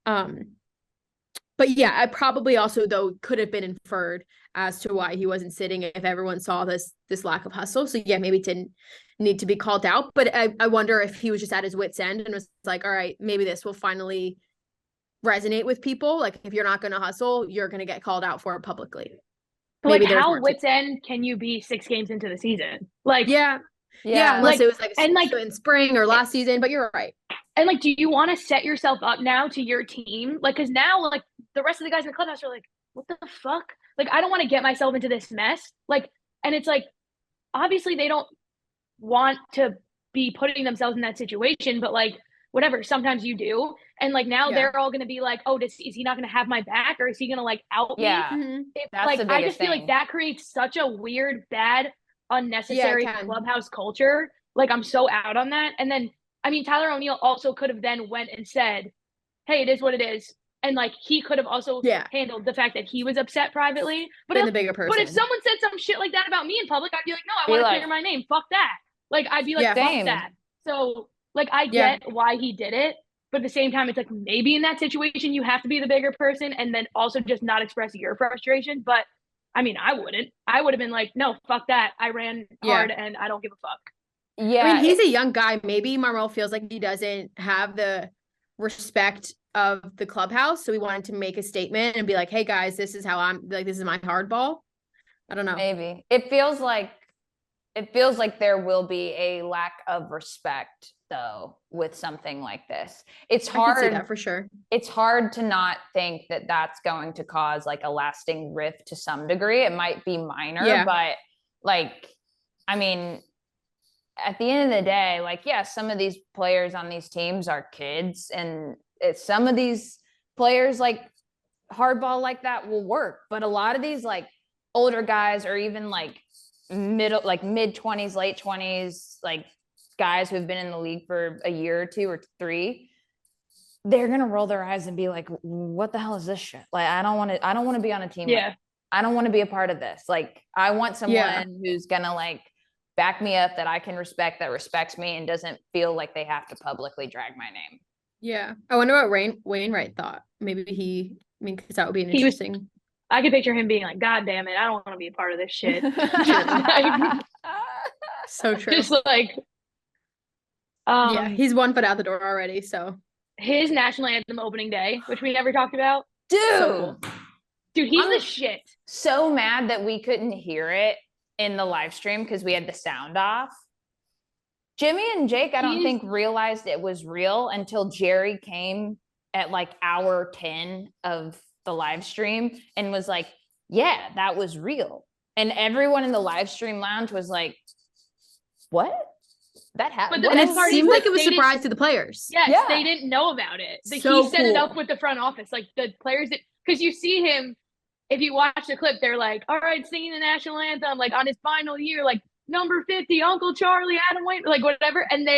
But yeah, I probably also though could have been inferred as to why he wasn't sitting if everyone saw this lack of hustle. So yeah, maybe it didn't need to be called out, but I wonder if he was just at his wit's end and was like, all right, maybe this will finally resonate with people. Like if you're not going to hustle, you're going to get called out for it publicly. Maybe like how wit's end can you be 6 games into the season? Like yeah, unless it was like in spring or last season, but you're right. And like, do you want to set yourself up now to your team? Like, because now like the rest of the guys in the clubhouse are like, what the fuck? Like, I don't want to get myself into this mess. Like, and it's like, obviously they don't want to be putting themselves in that situation, but like, whatever, sometimes you do. And like now they're all going to be like, oh, is he not going to have my back, or is he going to like out me? That's like, the biggest I just feel thing. like that creates such a weird, bad, unnecessary clubhouse culture. Like I'm so out on that. And then, I mean, Tyler O'Neill also could have then went and said, hey, it is what it is. And like, he could have also handled the fact that he was upset privately. But the bigger person. But if someone said some shit like that about me in public, I'd be like, no, I want to clear my name. Fuck that. Like, I'd be like, fuck that. So like, I get why he did it. But at the same time, it's like maybe in that situation, you have to be the bigger person and then also just not express your frustration. But I mean, I wouldn't. I would have been like, no, fuck that. I ran hard and I don't give a fuck. Yeah. I mean, he's a young guy. Maybe Marmol feels like he doesn't have the respect of the clubhouse. So we wanted to make a statement and be like, hey guys, this is how I'm like, this is my hardball. I don't know. Maybe it feels like there will be a lack of respect though with something like this. It's hard. I can see that for sure. It's hard to not think that that's going to cause like a lasting rift to some degree. It might be minor, but like, I mean, at the end of the day, like, yeah, some of these players on these teams are kids, and some of these players like hardball like that will work, but a lot of these like older guys, or even like mid 20s, late 20s, like guys who've been in the league for a year or 2 or 3, they're gonna roll their eyes and be like, what the hell is this shit? Like, I don't want to be on a team. Yeah. Like, I don't want to be a part of this. Like, I want someone who's gonna like back me up, that I can respect, that respects me, and doesn't feel like they have to publicly drag my name. Yeah. I wonder what Wainwright thought. Maybe because that would be an interesting. I could picture him being like, God damn it, I don't want to be a part of this shit. So true. Just like, yeah, he's 1 foot out the door already. So his national anthem opening day, which we never talked about. Dude, so cool. Dude, he's the shit. So mad that we couldn't hear it in the live stream because we had the sound off. Jimmy and Jake, I don't think realized it was real until Jerry came at like hour 10 of the live stream and was like, yeah, that was real. And everyone in the live stream lounge was like, what? That happened. And it seemed like it was a surprise to the players. Yes, they didn't know about it. So he set it up with the front office. Like the players, because you see him, if you watch the clip, they're like, all right, singing the national anthem, like on his final year, like number 50, Uncle Charlie, Adam Wayne, like whatever. And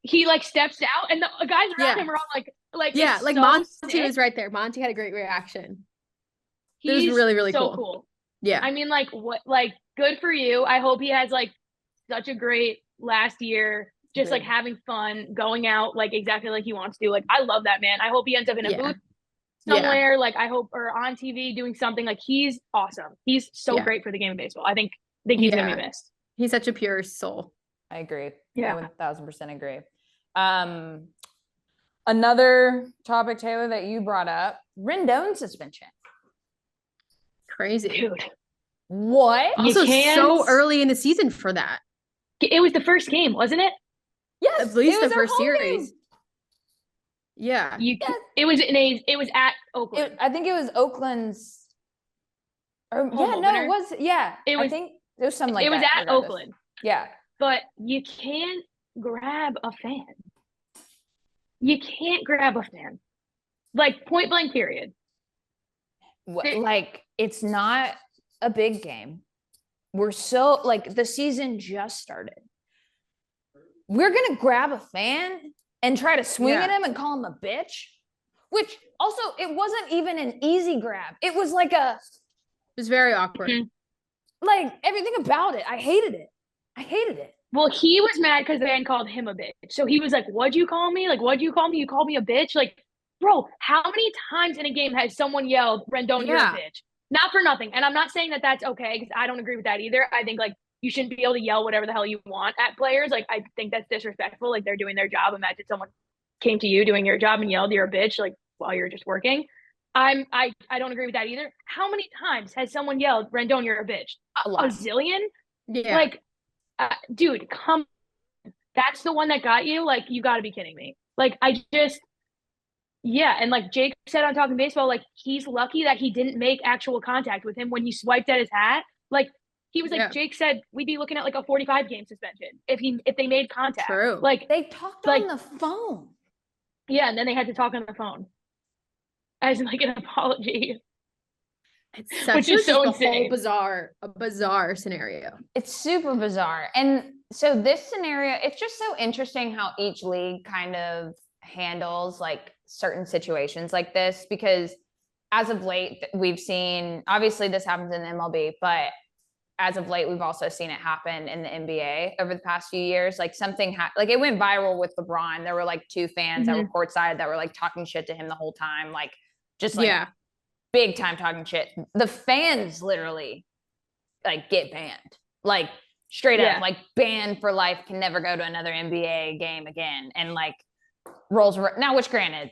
he like steps out, and the guys around him are all like Monty was right there. Monty had a great reaction. It was really, really cool. Yeah. I mean, like, what, like, good for you. I hope he has like such a great last year, just like having fun, going out like exactly like he wants to. Like, I love that man. I hope he ends up in a booth somewhere, like I hope, or on TV doing something. Like, he's awesome. He's so great for the game of baseball. I think he's gonna be missed. He's such a pure soul. I agree. Yeah. I 1000% agree. Another topic, Taylor, that you brought up, Rendon suspension. Crazy. Dude. What? Also so early in the season for that. It was the first game, wasn't it? Yes. At least the first series. Yeah. It was at Oakland. I think it was Oakland's. Or, it was. I think it was something like that. It was at Oakland. Yeah. But you can't grab a fan. You can't grab a fan. Like, point blank, period. Like, it's not a big game. We're so, like, the season just started. We're going to grab a fan and try to swing at him and call him a bitch, which also, it wasn't even an easy grab. It was like it was very awkward. Mm-hmm. Like, everything about it. I hated it. Well, he was mad because the man called him a bitch. So he was like, what'd you call me? Like, what'd you call me? You called me a bitch? Like, bro, how many times in a game has someone yelled, Rendon, you're a bitch? Not for nothing. And I'm not saying that that's okay, because I don't agree with that either. I think, like, you shouldn't be able to yell whatever the hell you want at players. Like, I think that's disrespectful. Like, they're doing their job. Imagine someone came to you doing your job and yelled, you're a bitch, like, while you're just working. I don't agree with that either. How many times has someone yelled, Rendon, you're a bitch? A lot. A zillion? Yeah. Like, dude, come. That's the one that got you? Like, you got to be kidding me. Like, and like Jake said on Talkin Baseball, like, he's lucky that he didn't make actual contact with him when he swiped at his hat. Like, he was like, Jake said, we'd be looking at like a 45-game suspension if they made contact. True. Like, they talked on the phone. Yeah, and then they had to talk on the phone as like an apology. It's such a bizarre scenario. It's super bizarre. And so this scenario, it's just so interesting how each league kind of handles like certain situations like this, because as of late, we've seen, obviously this happens in the MLB, but as of late, we've also seen it happen in the NBA over the past few years. Like, something like it went viral with LeBron. There were like 2 fans that were courtside that were like talking shit to him the whole time. Like, just like big time talking shit. The fans literally like get banned, like straight up, like banned for life, can never go to another NBA game again. And like rolls now, which granted,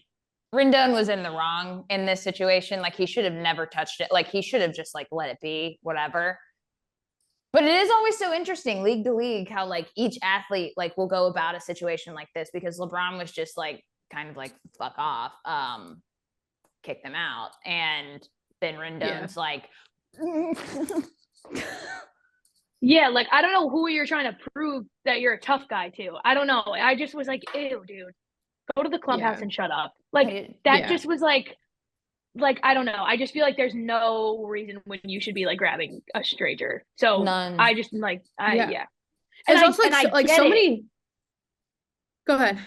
Rendon was in the wrong in this situation. Like, he should have never touched it. Like, he should have just like let it be, whatever. But it is always so interesting, league to league, how like each athlete like will go about a situation like this, because LeBron was just like kind of like fuck off, kick them out, and then Rendon's like Yeah, like I don't know who you're trying to prove that you're a tough guy to. I don't know. I just was like, ew, dude, go to the clubhouse Yeah. and shut up. Like that Yeah. just was like I don't know. I just feel like there's no reason when you should be like grabbing a stranger. So None. I just like yeah. There's And also I like get so it. many. Go ahead.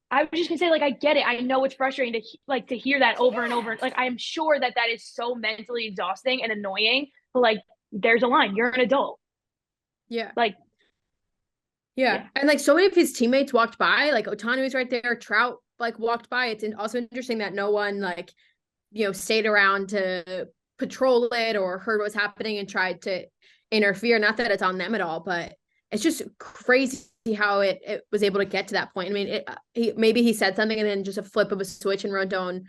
I was just gonna say, like, I get it. I know it's frustrating to hear that over and over. Like, I am sure that is so mentally exhausting and annoying. But like, there's a line. You're an adult. Yeah. Like, yeah. And like so many of his teammates walked by, like Ohtani was right there, Trout like walked by. It's also interesting that no one like, stayed around to patrol it or heard what's happening and tried to interfere. Not that it's on them at all, but it's just crazy how it was able to get to that point. I mean, maybe he said something and then just a flip of a switch and Rondon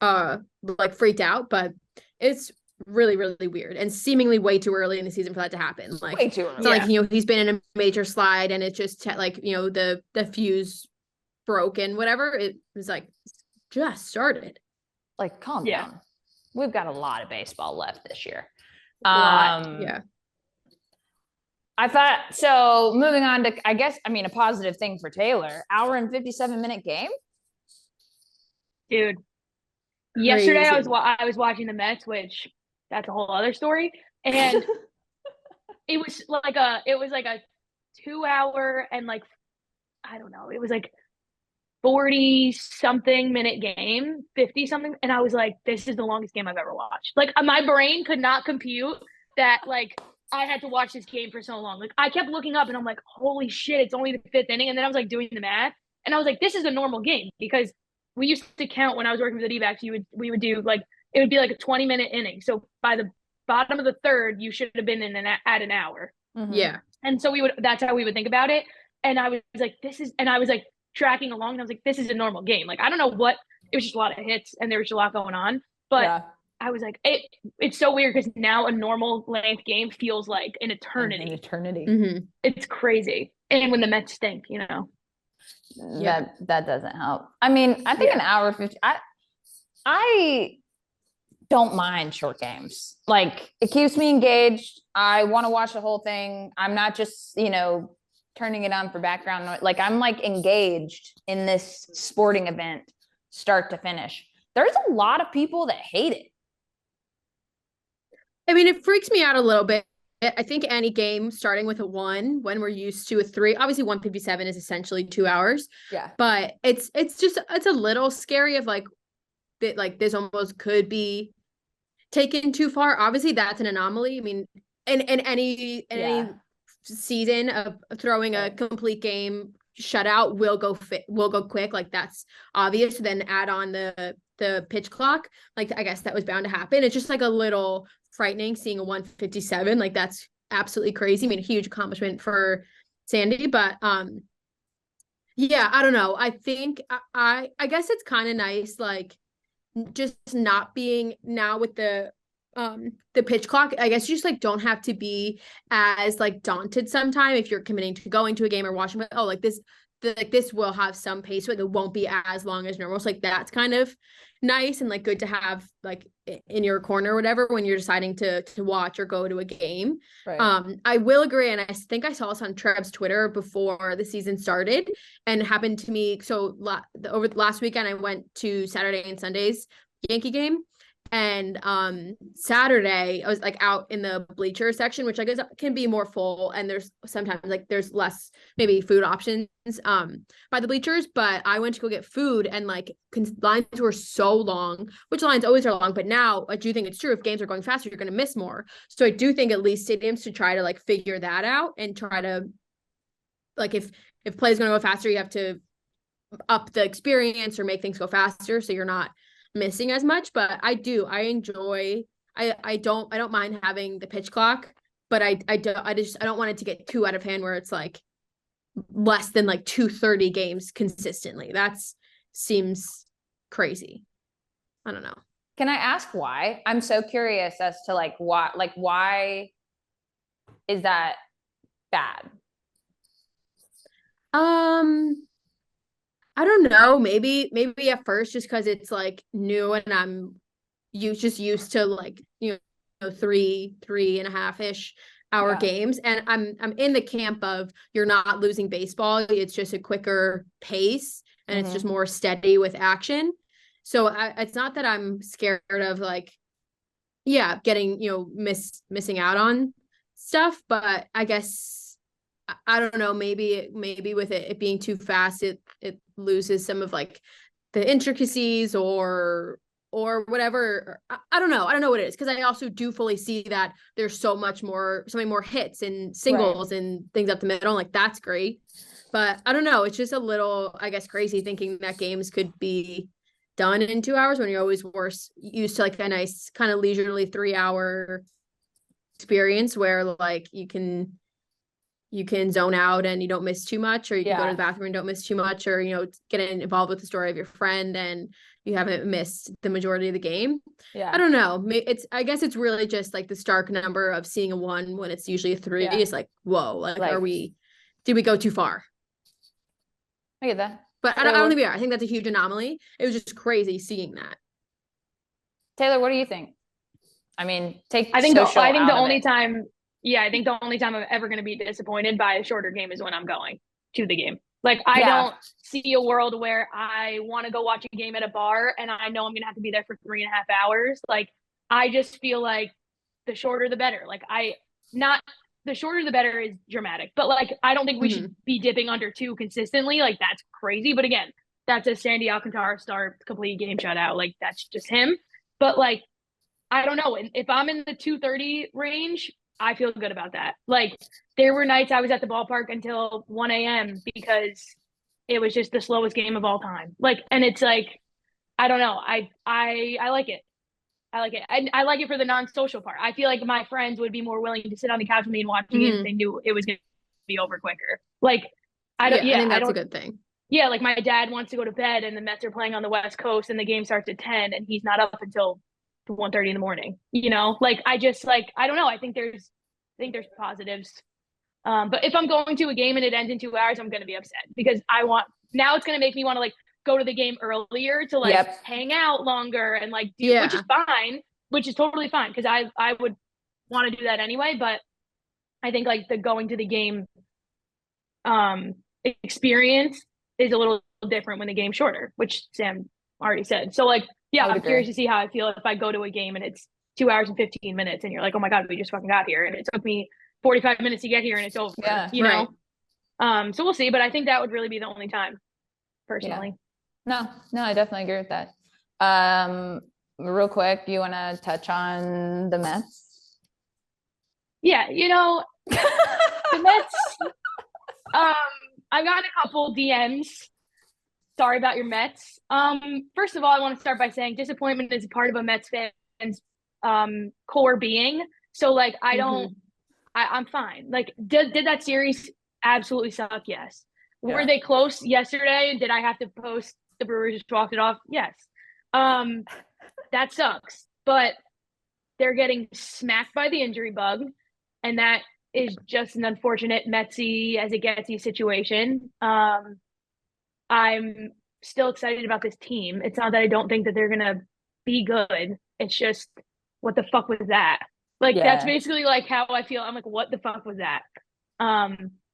like freaked out, but it's really, really weird and seemingly way too early in the season for that to happen. Like Way too early. it's not like, he's been in a major slide and it's just like, the fuse broken, whatever. It was like just started. Like, calm down. We've got a lot of baseball left this year. Yeah. I thought, so moving on to, I guess, I mean, a positive thing for Taylor, hour and 57-minute game. dude, yesterday I was watching the Mets, which that's a whole other story. And it was like a 2 hour and like, I don't know, it was like 40 something minute game, 50 something. And I was like, this is the longest game I've ever watched. Like my brain could not compute that like I had to watch this game for so long. Like I kept looking up and I'm like, holy shit, it's only the 5th inning. And then I was like doing the math and I was like, this is a normal game because we used to count when I was working for the D-backs, we would do like, it would be like a 20-minute inning. So by the bottom of the 3rd, you should have been at an hour. Mm-hmm. Yeah. And so that's how we would think about it. And I was like, I was like tracking along and I was like, this is a normal game. Like, I don't know what, it was just a lot of hits and there was a lot going on, but I was like, it's so weird because now a normal length game feels like an eternity. An eternity. Mm-hmm. It's crazy. And when the Mets stink, that doesn't help. I mean, I think an hour 50, I don't mind short games. Like it keeps me engaged. I want to watch the whole thing. I'm not just, turning it on for background noise. Like I'm like engaged in this sporting event, start to finish. There's a lot of people that hate it. I mean, it freaks me out a little bit. I think any game starting with a 1 when we're used to a 3, obviously 157 is essentially 2 hours. Yeah. But it's a little scary of like that, like this almost could be taken too far. Obviously that's an anomaly. I mean, in any season of throwing a complete game shutout will go quick. Like that's obvious. Then add on the pitch clock. Like I guess that was bound to happen. It's just like a little frightening seeing a 157. Like that's absolutely crazy. I mean, a huge accomplishment for Sandy, but yeah, I don't know. I think I guess it's kind of nice, like just not being now with the pitch clock. I guess you just like don't have to be as like daunted sometime if you're committing to going to a game or watching, but this will have some pace to it. It won't be as long as normal. So like that's kind of nice and like good to have like in your corner or whatever when you're deciding to watch or go to a game. Right. I will agree, and I think I saw this on Trev's Twitter before the season started, and it happened to me. So over the last weekend, I went to Saturday and Sunday's Yankee game. And Saturday I was like out in the bleacher section, which I guess can be more full, and there's sometimes like there's less maybe food options by the bleachers, but I went to go get food and like lines were so long, which lines always are long, but now I do think it's true if games are going faster you're going to miss more. So I do think at least stadiums should try to like figure that out and try to like if play is going to go faster you have to up the experience or make things go faster so you're not missing as much. But I don't mind having the pitch clock, but I don't want it to get too out of hand where it's like less than like 2:30 games consistently. That seems crazy. I don't know. Can I ask why? I'm so curious as to like why is that bad? I don't know. Maybe at first just because it's like new and I'm used to like 3.5-ish our Yeah. games. And I'm in the camp of you're not losing baseball. It's just a quicker pace and it's just more steady with action. So it's not that I'm scared of like, getting, missing out on stuff, but I guess I don't know, maybe with it being too fast, it loses some of like the intricacies or whatever. I don't know. I don't know what it is. Cause I also do fully see that there's so many more hits and singles and things up the middle. Like that's great. But I don't know. It's just a little, I guess, crazy thinking that games could be done in 2 hours when you're always used to like a nice kind of leisurely 3-hour experience where like you can zone out and you don't miss too much, or you can go to the bathroom and don't miss too much, or get involved with the story of your friend and you haven't missed the majority of the game. I don't know, I guess it's really just like the stark number of seeing a 1 when it's usually a 3 is like, whoa, like did we go too far? I get that. But I don't think we are. I think that's a huge anomaly. It was just crazy seeing that. Taylor, what do you think? I mean, I think the only time I'm ever going to be disappointed by a shorter game is when I'm going to the game. Like, I don't see a world where I want to go watch a game at a bar and I know I'm going to have to be there for 3.5 hours. Like, I just feel like the shorter the better. Like, the shorter the better is dramatic, but like, I don't think we should be dipping under 2 consistently. Like, that's crazy. But again, that's a Sandy Alcantara start, complete game shutout. Like, that's just him. But like, I don't know. If I'm in the 2:30 range, I feel good about that. Like, there were nights I was at the ballpark until 1 a.m. because it was just the slowest game of all time. Like, and it's like, I don't know. I like it. I like it. I like it for the non-social part. I feel like my friends would be more willing to sit on the couch with me and watch the game if they knew it was going to be over quicker. Like, I think that's a good thing. Yeah, like my dad wants to go to bed and the Mets are playing on the West Coast and the game starts at 10 and he's not up until 1:30 in the morning. Like, I just like, I don't know. I think there's positives. But if I'm going to a game and it ends in 2 hours, I'm going to be upset because now it's going to make me want to like go to the game earlier to like hang out longer and like which is fine, which is totally fine because I would want to do that anyway. But I think like the going to the game experience is a little different when the game's shorter, which Sam already said. So like, I'm curious to see how I feel if I go to a game and it's 2 hours and 15 minutes and you're like, oh my God, we just fucking got here and it took me 45 minutes to get here and it's over. You know? So we'll see, but I think that would really be the only time personally. No, I definitely agree with that. Real quick, you want to touch on the Mets? Yeah, the Mets, I've gotten a couple DMs. Sorry about your Mets. First of all, I want to start by saying disappointment is a part of a Mets fan's core being. So like, I'm fine. Like, did that series absolutely suck? Yes. Were they close yesterday? Did I have to post the Brewers just walked it off? Yes. That sucks. But they're getting smacked by the injury bug, and that is just an unfortunate Metsy as it getsy situation. I'm still excited about this team. It's not that I don't think that they're gonna be good. It's just, what the fuck was that? Like, that's basically like how I feel. I'm like, what the fuck was that?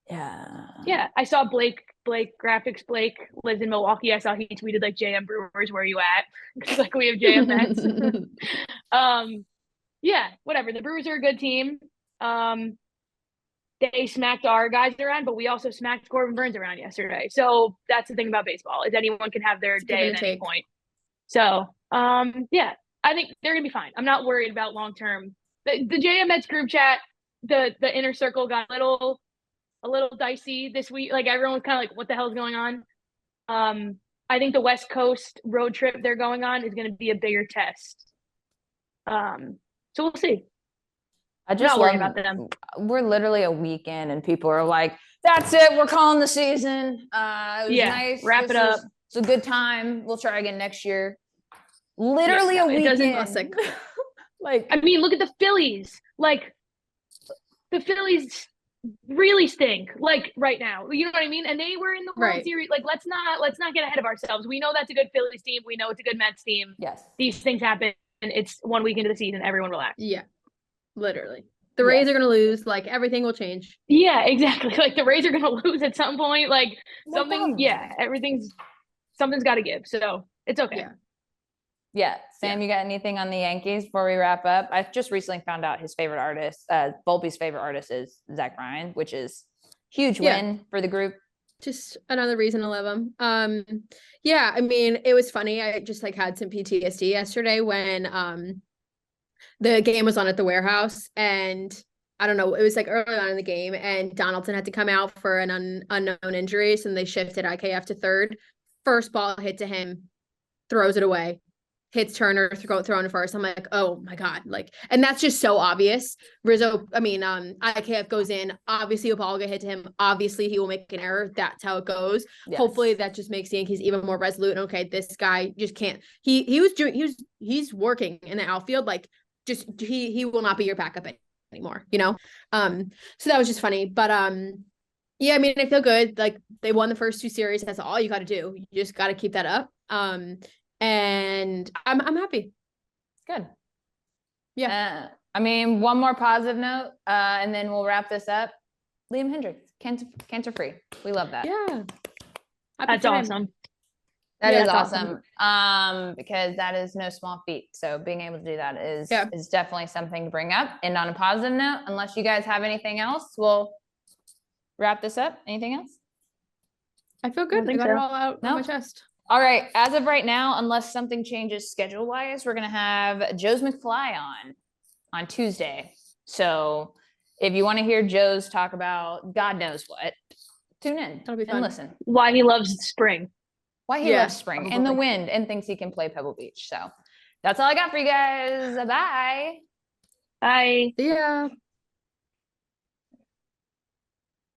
Yeah. I saw Blake Graphics. Blake lives in Milwaukee. I saw he tweeted like, JM Brewers, where are you at? Because like, we have JM Mets. Yeah, whatever. The Brewers are a good team. They smacked our guys around, but we also smacked Corbin Burns around yesterday. So that's the thing about baseball, is anyone can have their day at any point. So yeah, I think they're gonna be fine. I'm not worried about long term. The JM Mets group chat, the inner circle got a little dicey this week. Like, everyone was kind of like, what the hell is going on? I think the West Coast road trip they're going on is going to be a bigger test. So we'll see. I just not worried about them. We're literally a week in and people are like, that's it, we're calling the season. It was nice. Wrap it up. It's a good time. We'll try again next year. Literally a week in. Like, I mean, look at the Phillies. Like, the Phillies really stink, like, right now. You know what I mean? And they were in the World Series. Like, let's not get ahead of ourselves. We know that's a good Phillies team. We know it's a good Mets team. Yes. These things happen. It's 1 week into the season. Everyone relax. Yeah. Literally. The Rays Yes. are gonna lose. Like everything will change. Yeah, exactly. Like the Rays are gonna lose at some point. Like No something, problem. yeah, something's got to give. So it's okay. Yeah. Yeah. Sam, you got anything on the Yankees before we wrap up? I just recently found out his favorite artist, Volpe's favorite artist is Zach Bryan, which is huge win for the group. Just another reason to love him. Yeah, I mean, it was funny. I just like had some PTSD yesterday when the game was on at the warehouse, and I don't know, it was like early on in the game, and Donaldson had to come out for an unknown injury, so they shifted IKF to third. First ball hit to him, throws it away, hits Turner, throwing to first. I'm like, oh my God. Like, and that's just so obvious. IKF goes in. Obviously, a ball get hit to him. Obviously, he will make an error. That's how it goes. Yes. Hopefully that just makes the Yankees even more resolute. And okay, this guy just can't. He's working in the outfield. Like, just he will not be your backup anymore, you know? So that was just funny. But yeah, I mean, I feel good. Like they won the first 2 series. That's all you got to do. You just got to keep that up. And I'm happy. Good. Yeah. I mean, one more positive note, and then we'll wrap this up. Liam Hendricks, cancer free. We love that. Yeah. That's awesome. That is that's awesome. Because that is no small feat. So being able to do that is definitely something to bring up. And on a positive note, unless you guys have anything else, we'll wrap this up. Anything else? I feel good. I got it all out on my chest. All right. As of right now, unless something changes schedule wise, we're going to have Joe's McFly on Tuesday. So if you want to hear Joe's talk about God knows what, tune in and listen. Why he loves spring. Why he loves spring and the wind and thinks he can play Pebble Beach. So that's all I got for you guys. Bye. Bye. Yeah.